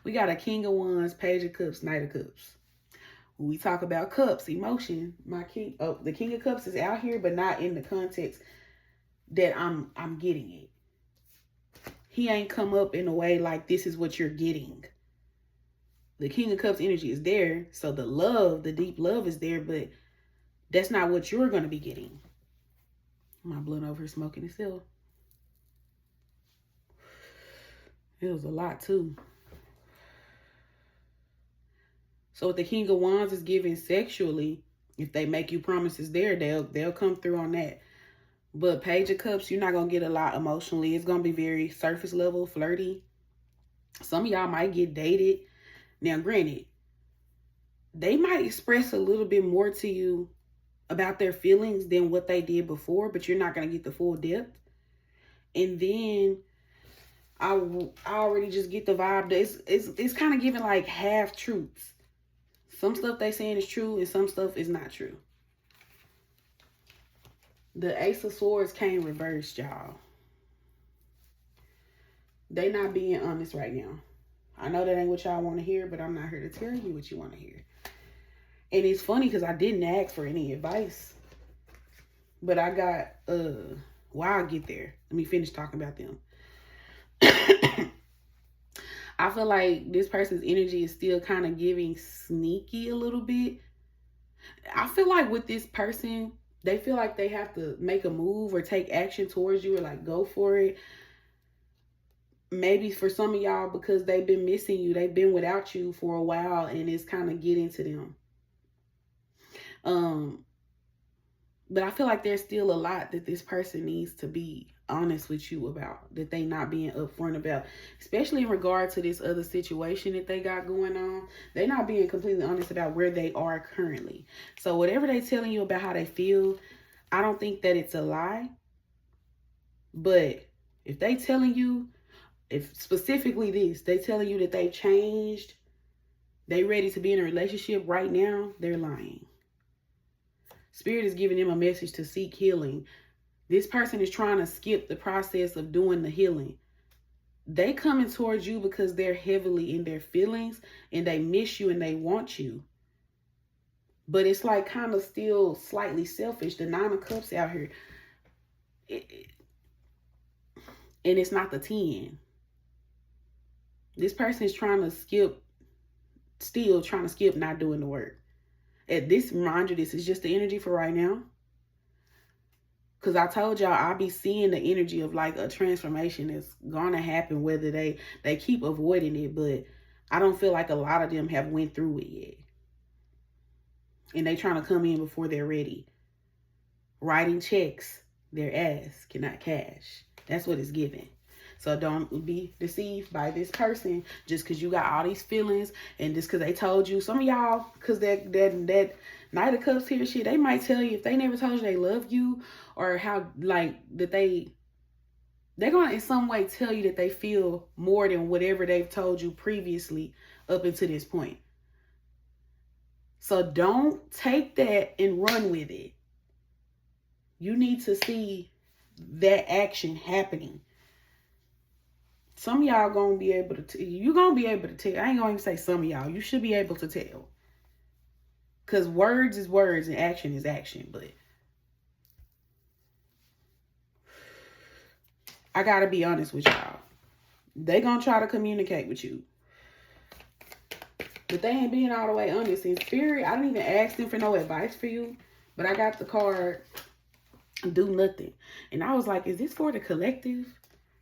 We got a King of Wands, Page of Cups, Knight of Cups. When we talk about cups, emotion, the King of Cups is out here, but not in the context that I'm getting it. He ain't come up in a way like this is what you're getting. The King of Cups energy is there. So the love, the deep love is there, but that's not what you're going to be getting. My blood over here smoking itself. It was a lot too. So what the King of Wands is giving sexually, if they make you promises there, they'll come through on that. But Page of Cups, you're not going to get a lot emotionally. It's going to be very surface level, flirty. Some of y'all might get dated. Now, granted, they might express a little bit more to you about their feelings than what they did before, but you're not going to get the full depth. And then I already just get the vibe that it's kind of giving like half truths. Some stuff they saying is true and some stuff is not true. The Ace of Swords came reversed, y'all. They not being honest right now. I know that ain't what y'all want to hear, but I'm not here to tell you what you want to hear. And it's funny because I didn't ask for any advice. But I got, well, I'll get there. Let me finish talking about them. I feel like this person's energy is still kind of giving sneaky a little bit. I feel like with this person, they feel like they have to make a move or take action towards you or like go for it. Maybe for some of y'all because they've been missing you. They've been without you for a while and it's kind of getting to them. But I feel like there's still a lot that this person needs to be honest with you about, that they not being upfront about, especially in regard to this other situation that they got going on. They're not being completely honest about where they are currently. So whatever they telling you about how they feel, I don't think that it's a lie. But if they telling you, if specifically this, they telling you that they changed, they ready to be in a relationship right now, they're lying. Spirit is giving them a message to seek healing. This person is trying to skip the process of doing the healing. They coming towards you because they're heavily in their feelings and they miss you and they want you. But it's like kind of still slightly selfish. The Nine of Cups out here. And it's not the 10. This person is trying to skip, still trying to skip not doing the work. At this, remind you, this is just the energy for right now. Because I told y'all, I'll be seeing the energy of like a transformation that's going to happen, whether they keep avoiding it. But I don't feel like a lot of them have went through it yet. And they trying to come in before they're ready. Writing checks, their ass cannot cash. That's what it's giving. So don't be deceived by this person just because you got all these feelings and just because they told you. Some of y'all, because that Knight of Cups here shit, they might tell you if they never told you they love you or how like that they they're going to in some way tell you that they feel more than whatever they've told you previously up until this point. So don't take that and run with it. You need to see that action happening. Some of y'all gonna be able to you're gonna be able to tell. I ain't gonna even say some of y'all. You should be able to tell. Because words is words and action is action. But I gotta be honest with y'all. They gonna try to communicate with you. But they ain't being all the way honest. In spirit, I didn't even ask them for no advice for you. But I got the card, do nothing. And I was like, is this for the collective?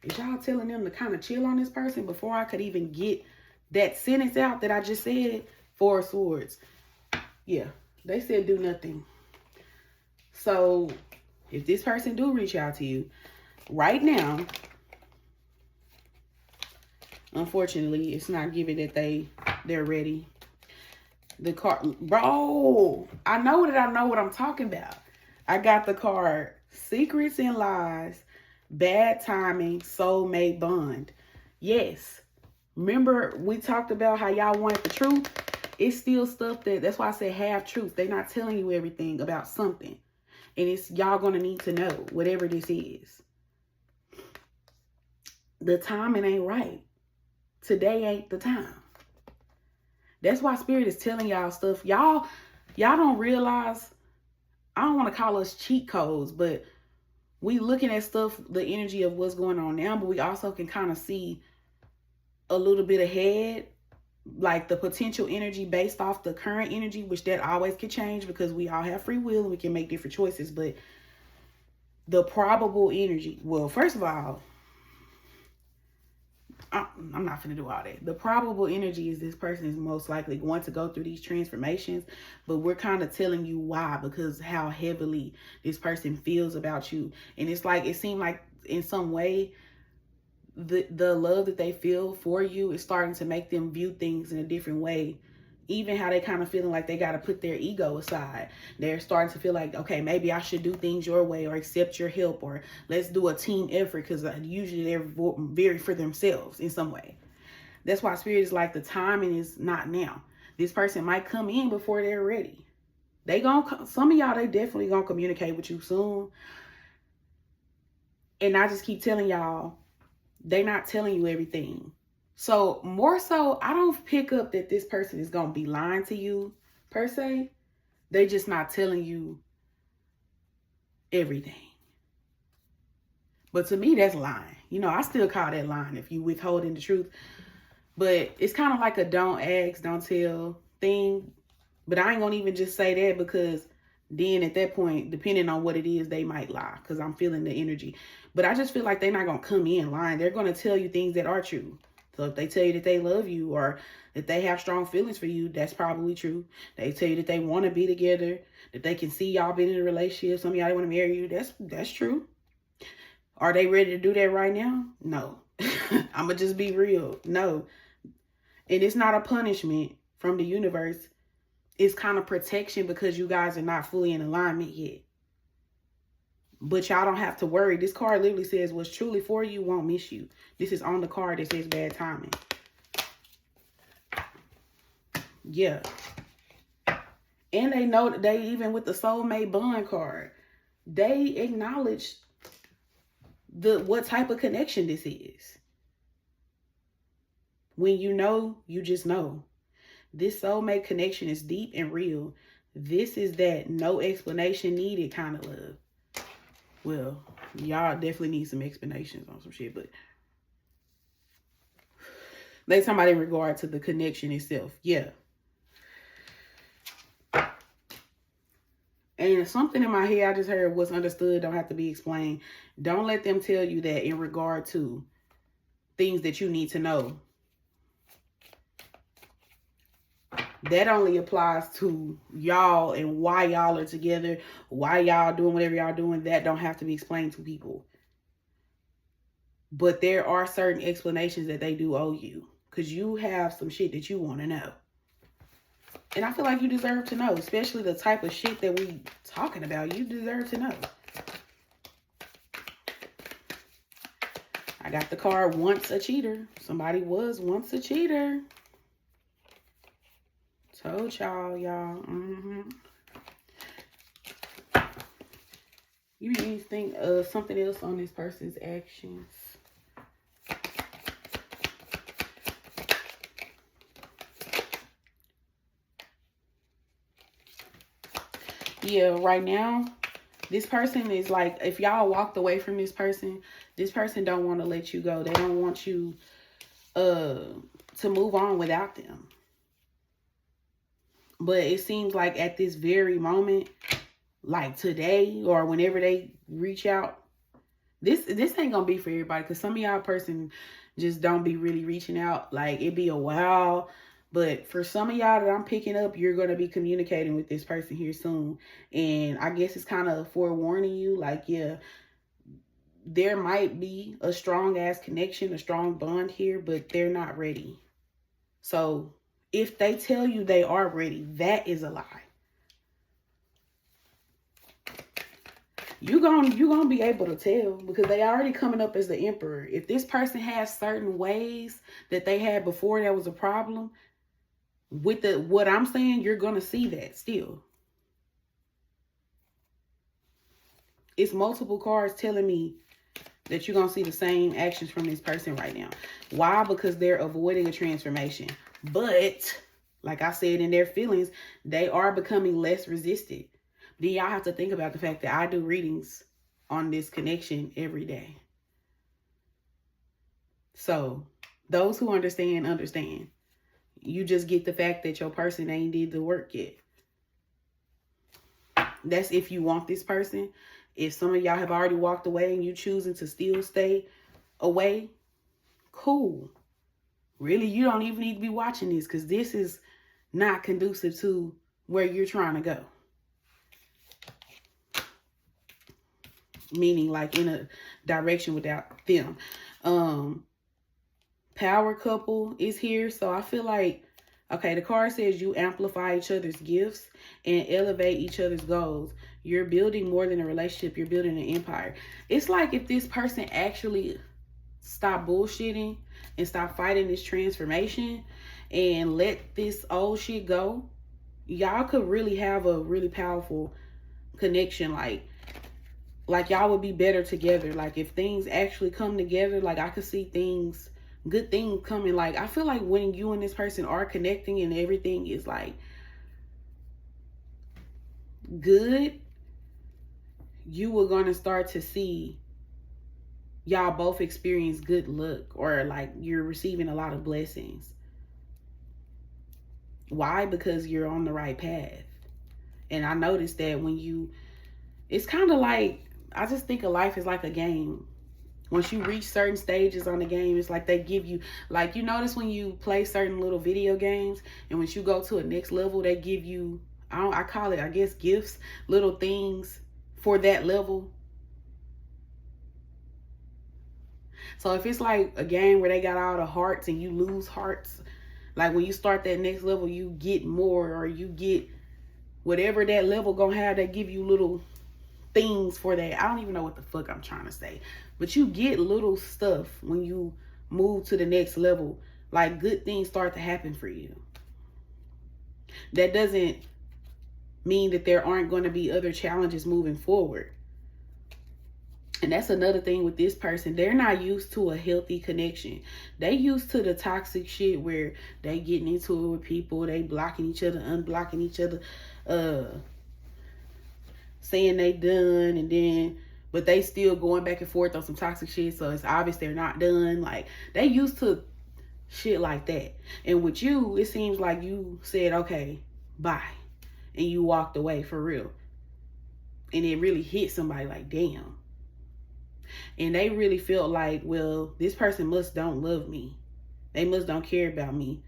Is y'all telling them to kind of chill on this person before I could even get that sentence out that I just said? Four of Swords. Yeah, they said do nothing. So if this person do reach out to you right now, unfortunately, it's not giving that they're ready. The card, bro, I know what I'm talking about. I got the card, Secrets and Lies, Bad Timing, Soulmate Bond. Yes. Remember we talked about how y'all wanted the truth? It's still stuff that's why I said half truth. They're not telling you everything about something. And it's y'all going to need to know whatever this is. The timing ain't right. Today ain't the time. That's why Spirit is telling y'all stuff. Y'all don't realize, I don't want to call us cheat codes, but we looking at stuff, the energy of what's going on now, but we also can kind of see a little bit ahead, like the potential energy based off the current energy, which that always could change because we all have free will and we can make different choices. But the probable energy, well, first of all, I'm not finna do all that. The probable energy is this person is most likely going to go through these transformations, but we're kind of telling you why, because how heavily this person feels about you. And it's like, it seemed like in some way, the love that they feel for you is starting to make them view things in a different way. Even how they kind of feeling like they got to put their ego aside. They're starting to feel like, okay, maybe I should do things your way or accept your help, or let's do a team effort, because usually they're very for themselves in some way. That's why Spirit is like, the timing is not now. This person might come in before they're ready. Some of y'all, they definitely gonna communicate with you soon. And I just keep telling y'all, they're not telling you everything. So more so, I don't pick up that this person is going to be lying to you per se. They just not telling you everything. But to me, that's lying. You know, I still call that lying if you withholding the truth. But it's kind of like a don't ask, don't tell thing. But I ain't going to even just say that, because then at that point, depending on what it is, they might lie, because I'm feeling the energy. But I just feel like they're not going to come in lying. They're going to tell you things that are true. So if they tell you that they love you or that they have strong feelings for you, that's probably true. They tell you that they want to be together, that they can see y'all being in a relationship. Some of y'all want to marry you. That's true. Are they ready to do that right now? No. I'm going to just be real. No. And it's not a punishment from the universe. It's kind of protection, because you guys are not fully in alignment yet. But y'all don't have to worry. This card literally says what's truly for you won't miss you. This is on the card that says bad timing. Yeah. And they know that they, even with the soulmate bond card, they acknowledge what type of connection this is. When you know, you just know. This soulmate connection is deep and real. This is that no explanation needed kind of love. Well, y'all definitely need some explanations on some shit, but they talking about in regard to the connection itself. Yeah. And something in my head, I just heard, what's understood don't have to be explained. Don't let them tell you that in regard to things that you need to know. That only applies to y'all and why y'all are together, why y'all doing whatever y'all doing. That don't have to be explained to people. But there are certain explanations that they do owe you, because you have some shit that you want to know. And I feel like you deserve to know, especially the type of shit that we talking about. You deserve to know. got the card once a cheater. Somebody was once a cheater. Told y'all. You need to think of something else on this person's actions. Yeah, right now, this person is like, if y'all walked away from this person don't want to let you go. They don't want you to move on without them. But it seems like at this very moment, like today or whenever they reach out, this ain't gonna be for everybody, because some of y'all person just don't be really reaching out. Like, it be a while. But for some of y'all that I'm picking up, you're going to be communicating with this person here soon. And I guess it's kind of forewarning you, like, yeah, there might be a strong ass connection, a strong bond here, but they're not ready. So if they tell you they are ready, that is a lie. You're gonna be able to tell, because they already coming up as the emperor. If this person has certain ways that they had before that was a problem, with what I'm saying, you're gonna see that still. It's multiple cards telling me that you're gonna see the same actions from this person right now. Why? Because they're avoiding a transformation. But like I said, in their feelings, they are becoming less resistant. Then y'all have to think about the fact that I do readings on this connection every day. So those who understand. You just get the fact that your person ain't did the work yet. That's if you want this person. If some of y'all have already walked away and you choosing to still stay away, cool. Really, you don't even need to be watching this, because this is not conducive to where you're trying to go. Meaning like in a direction without them. Power couple is here. So I feel like, okay, the card says you amplify each other's gifts and elevate each other's goals. You're building more than a relationship. You're building an empire. It's like if this person actually stopped bullshitting and stop fighting this transformation and let this old shit go, y'all could really have a really powerful connection. Like y'all would be better together. Like if things actually come together, like I could see things, good things coming. Like I feel like when you and this person are connecting and everything is like good, you are going to start to see y'all both experience good luck, or like you're receiving a lot of blessings. Why? Because you're on the right path. And I noticed that it's kind of like, I just think of life as like a game. Once you reach certain stages on the game, it's like they give you, like, you notice when you play certain little video games, and once you go to a next level, they give you, I call it, I guess, gifts, little things for that level. So if it's like a game where they got all the hearts and you lose hearts, like when you start that next level, you get more, or you get whatever that level gonna have, they give you little things for that. I don't even know what the fuck I'm trying to say, but you get little stuff when you move to the next level. Like good things start to happen for you. That doesn't mean that there aren't going to be other challenges moving forward. And that's another thing with this person. They're not used to a healthy connection. They used to the toxic shit where they getting into it with people, they blocking each other, unblocking each other, saying they done, and then but they still going back and forth on some toxic shit, so it's obvious they're not done. Like they used to shit like that. And with you, it seems like you said, okay, bye, and you walked away for real. And it really hit somebody like, damn. And they really felt like, well, this person must don't love me. They must don't care about me.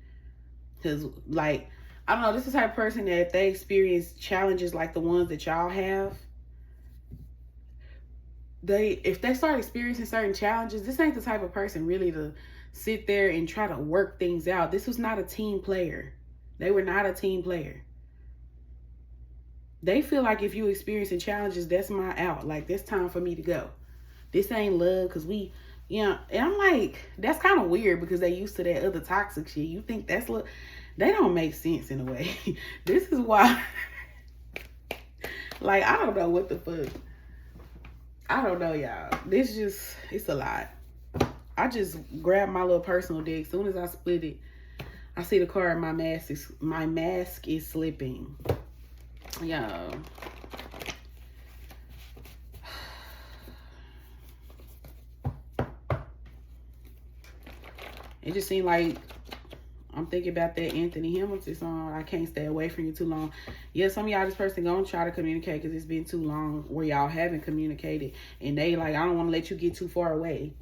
Because, like, I don't know, this is the type of person that if they experience challenges like the ones that y'all have, if they start experiencing certain challenges, this ain't the type of person really to sit there and try to work things out. This was not a team player. They were not a team player. They feel like if you experiencing challenges, that's my out. Like, that's time for me to go. This ain't love, because we Yeah, and I'm like, that's kind of weird because they used to that other toxic shit. You think that's look, they don't make sense in a way. This is why, like, I don't know what the fuck. I don't know, y'all. This just, it's a lot. I just grabbed my little personal deck. As soon as I split it, I see the card. My mask is slipping. Y'all. It just seemed like I'm thinking about that Anthony Hamilton song. I can't stay away from you too long. Yeah, some of y'all, this person gonna try to communicate because it's been too long where y'all haven't communicated. And they like, I don't want to let you get too far away.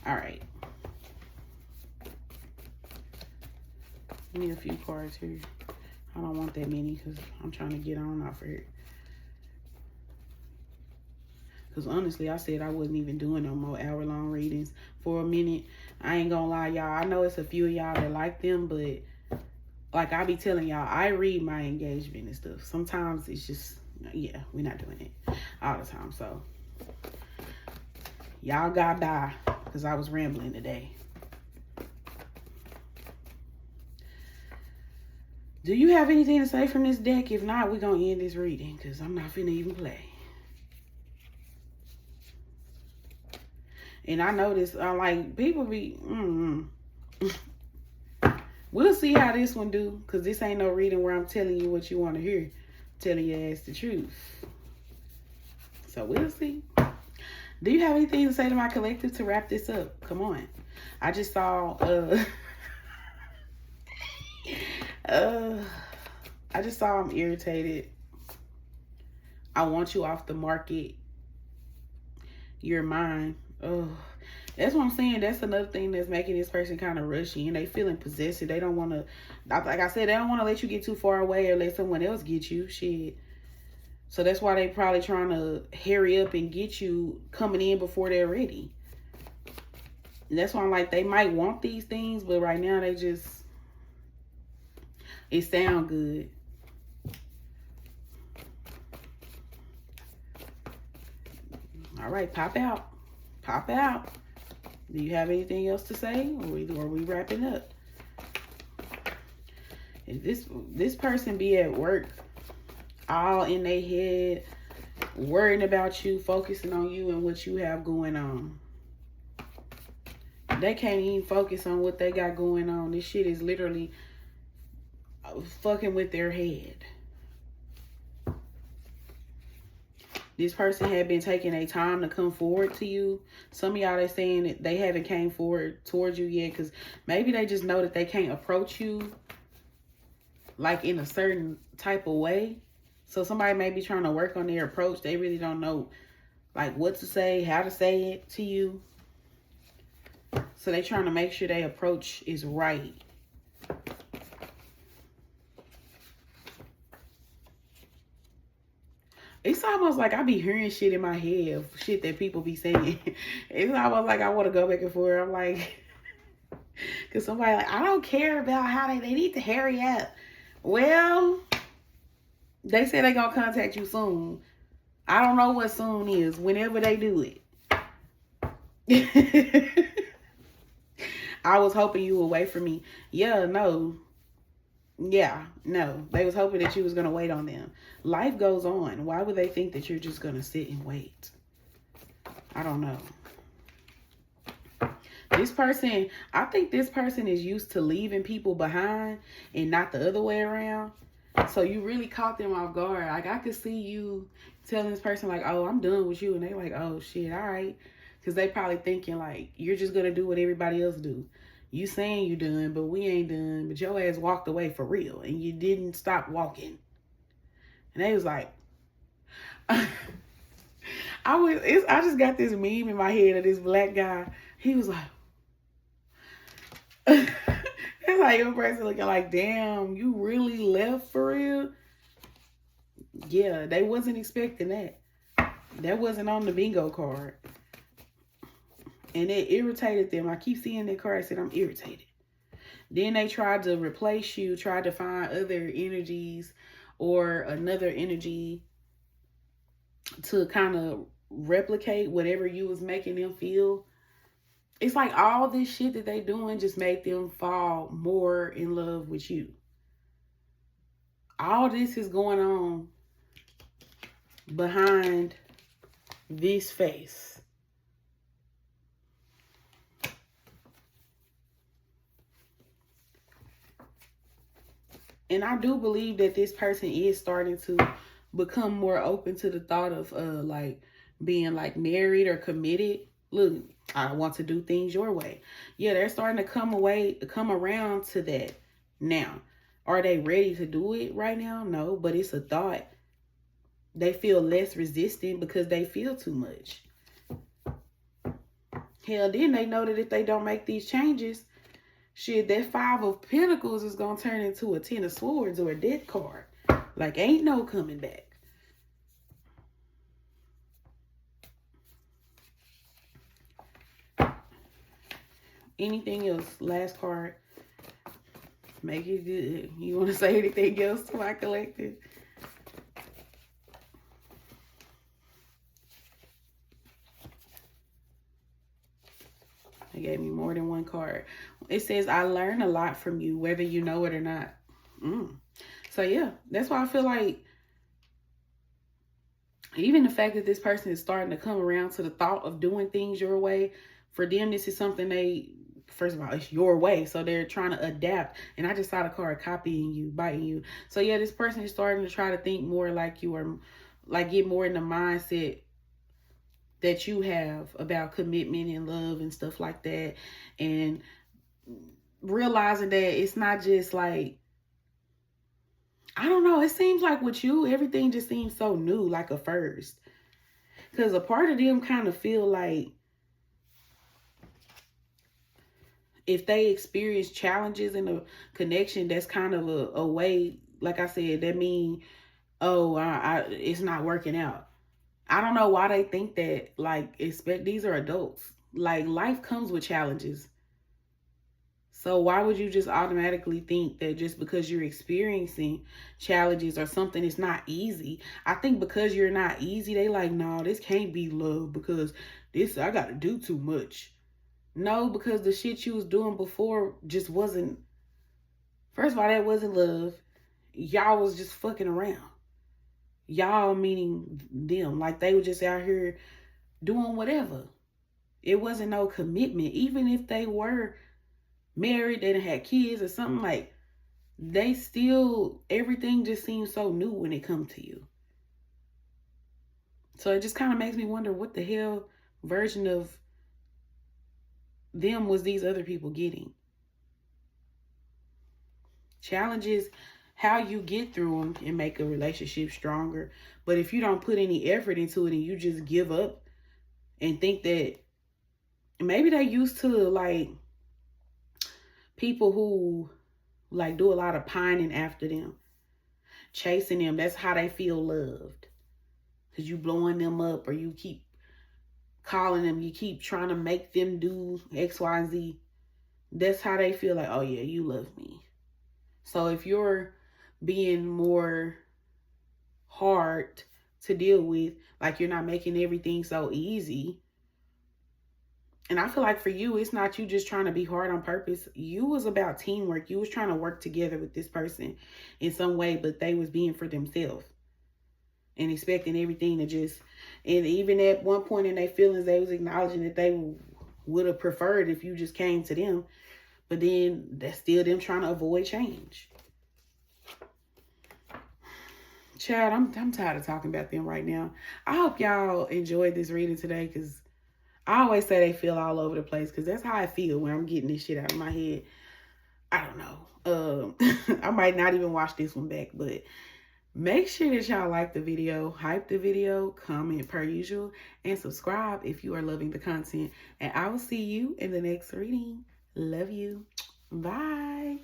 All right. Give me a few cards here. I don't want that many because I'm trying to get on off of here. Because honestly, I said I wasn't even doing no more hour-long readings for a minute. I ain't gonna lie, y'all. I know it's a few of y'all that like them, but like I be telling y'all, I read my engagement and stuff. Sometimes it's just, yeah, we're not doing it all the time. So y'all gotta die because I was rambling today. Do you have anything to say from this deck? If not, we're going to end this reading because I'm not finna even play. And I notice, like, people be, We'll see how this one do because this ain't no reading where I'm telling you what you want to hear. I'm telling your ass the truth. So we'll see. Do you have anything to say to my collective to wrap this up? Come on. I just saw, I just saw I'm irritated. I want you off the market. You're mine. Oh, that's what I'm saying. That's another thing that's making this person kind of rushy and they feeling possessive. They don't want to, like I said, they don't want to let you get too far away or let someone else get you. Shit. So that's why they probably trying to hurry up and get you coming in before they're ready. And that's why I'm like, they might want these things, but right now they just, it sound good. All right, pop out. Pop out. Do you have anything else to say? Or are we wrapping up? If this person be at work, all in their head, worrying about you, focusing on you and what you have going on. They can't even focus on what they got going on. This shit is literally fucking with their head. This person had been taking a time to come forward to you. Some of y'all are saying that they haven't came forward towards you yet because maybe they just know that they can't approach you like in a certain type of way. So somebody may be trying to work on their approach. They really don't know like what to say, how to say it to you. So they trying to make sure their approach is right. It's almost like I be hearing shit in my head of shit that people be saying. It's almost like I want to go back and forth. I'm like, because somebody like, I don't care about how they need to hurry up. Well, they say they gonna contact you soon. I don't know what soon is. Whenever they do it. I was hoping you would wait for me. Yeah, no. Yeah, no. They was hoping that you was going to wait on them. Life goes on. Why would they think that you're just going to sit and wait? I don't know. This person, I think this person is used to leaving people behind and not the other way around. So you really caught them off guard. Like I could see you telling this person like, oh, I'm done with you. And they like, oh shit, all right. Because they probably thinking like, you're just going to do what everybody else do. You saying you done, but we ain't done. But your ass walked away for real. And you didn't stop walking. And they was like, I just got this meme in my head of this black guy. He was like, it's like your person looking like, damn, you really left for real? Yeah, they wasn't expecting that. That wasn't on the bingo card. And it irritated them. I keep seeing that card. I said, I'm irritated. Then they tried to replace you, tried to find other energies or another energy to kind of replicate whatever you was making them feel. It's like all this shit that they doing just made them fall more in love with you. All this is going on behind this face. And I do believe that this person is starting to become more open to the thought of like being like married or committed. Look, I want to do things your way. Yeah, they're starting to come around to that now. Are they ready to do it right now? No, but it's a thought. They feel less resistant because they feel too much. Hell, then they know that if they don't make these changes, shit, that 5 of Pentacles is going to turn into a 10 of Swords or a Death card. Like, ain't no coming back. Anything else? Last card. Make it good. You want to say anything else to my collective? They gave me more than one card. It says, I learn a lot from you, whether you know it or not. So, yeah, that's why I feel like even the fact that this person is starting to come around to the thought of doing things your way, for them, this is something they, first of all, it's your way. So they're trying to adapt. And I just saw the card copying you, biting you. So, yeah, this person is starting to try to think more like you, or like get more in the mindset that you have about commitment and love and stuff like that. And realizing that it's not just like, I don't know, it seems like with you, everything just seems so new, like a first. Because a part of them kind of feel like if they experience challenges in a connection, that's kind of a way, like I said, that mean, oh, it's not working out. I don't know why they think that. Like, these are adults. Like, life comes with challenges. So why would you just automatically think that just because you're experiencing challenges or something is not easy? I think because you're not easy, they like, no, this can't be love because I got to do too much. No, because the shit you was doing before just wasn't, first of all, that wasn't love. Y'all was just fucking around. Y'all meaning them. Like, they were just out here doing whatever. It wasn't no commitment. Even if they were married, they had kids or something, like, they still, everything just seems so new when it comes to you. So it just kind of makes me wonder what the hell version of them was these other people getting. Challenges, how you get through them and make a relationship stronger. But if you don't put any effort into it and you just give up and think that maybe they used to like people who like do a lot of pining after them, chasing them, that's how they feel loved. Because you blowing them up, or you keep calling them, you keep trying to make them do X, Y, and Z. That's how they feel like, oh yeah, you love me. So if you're being more hard to deal with, like you're not making everything so easy. And I feel like for you, it's not you just trying to be hard on purpose. You was about teamwork. You was trying to work together with this person in some way, but they was being for themselves and expecting everything to just, and even at one point in their feelings, they was acknowledging that they would have preferred if you just came to them. But then that's still them trying to avoid change. Child, I'm tired of talking about them right now. I hope y'all enjoyed this reading today, because I always say they feel all over the place, because that's how I feel when I'm getting this shit out of my head. I don't know. I might not even watch this one back, but make sure that y'all like the video, hype the video, comment per usual, and subscribe if you are loving the content. And I will see you in the next reading. Love you. Bye.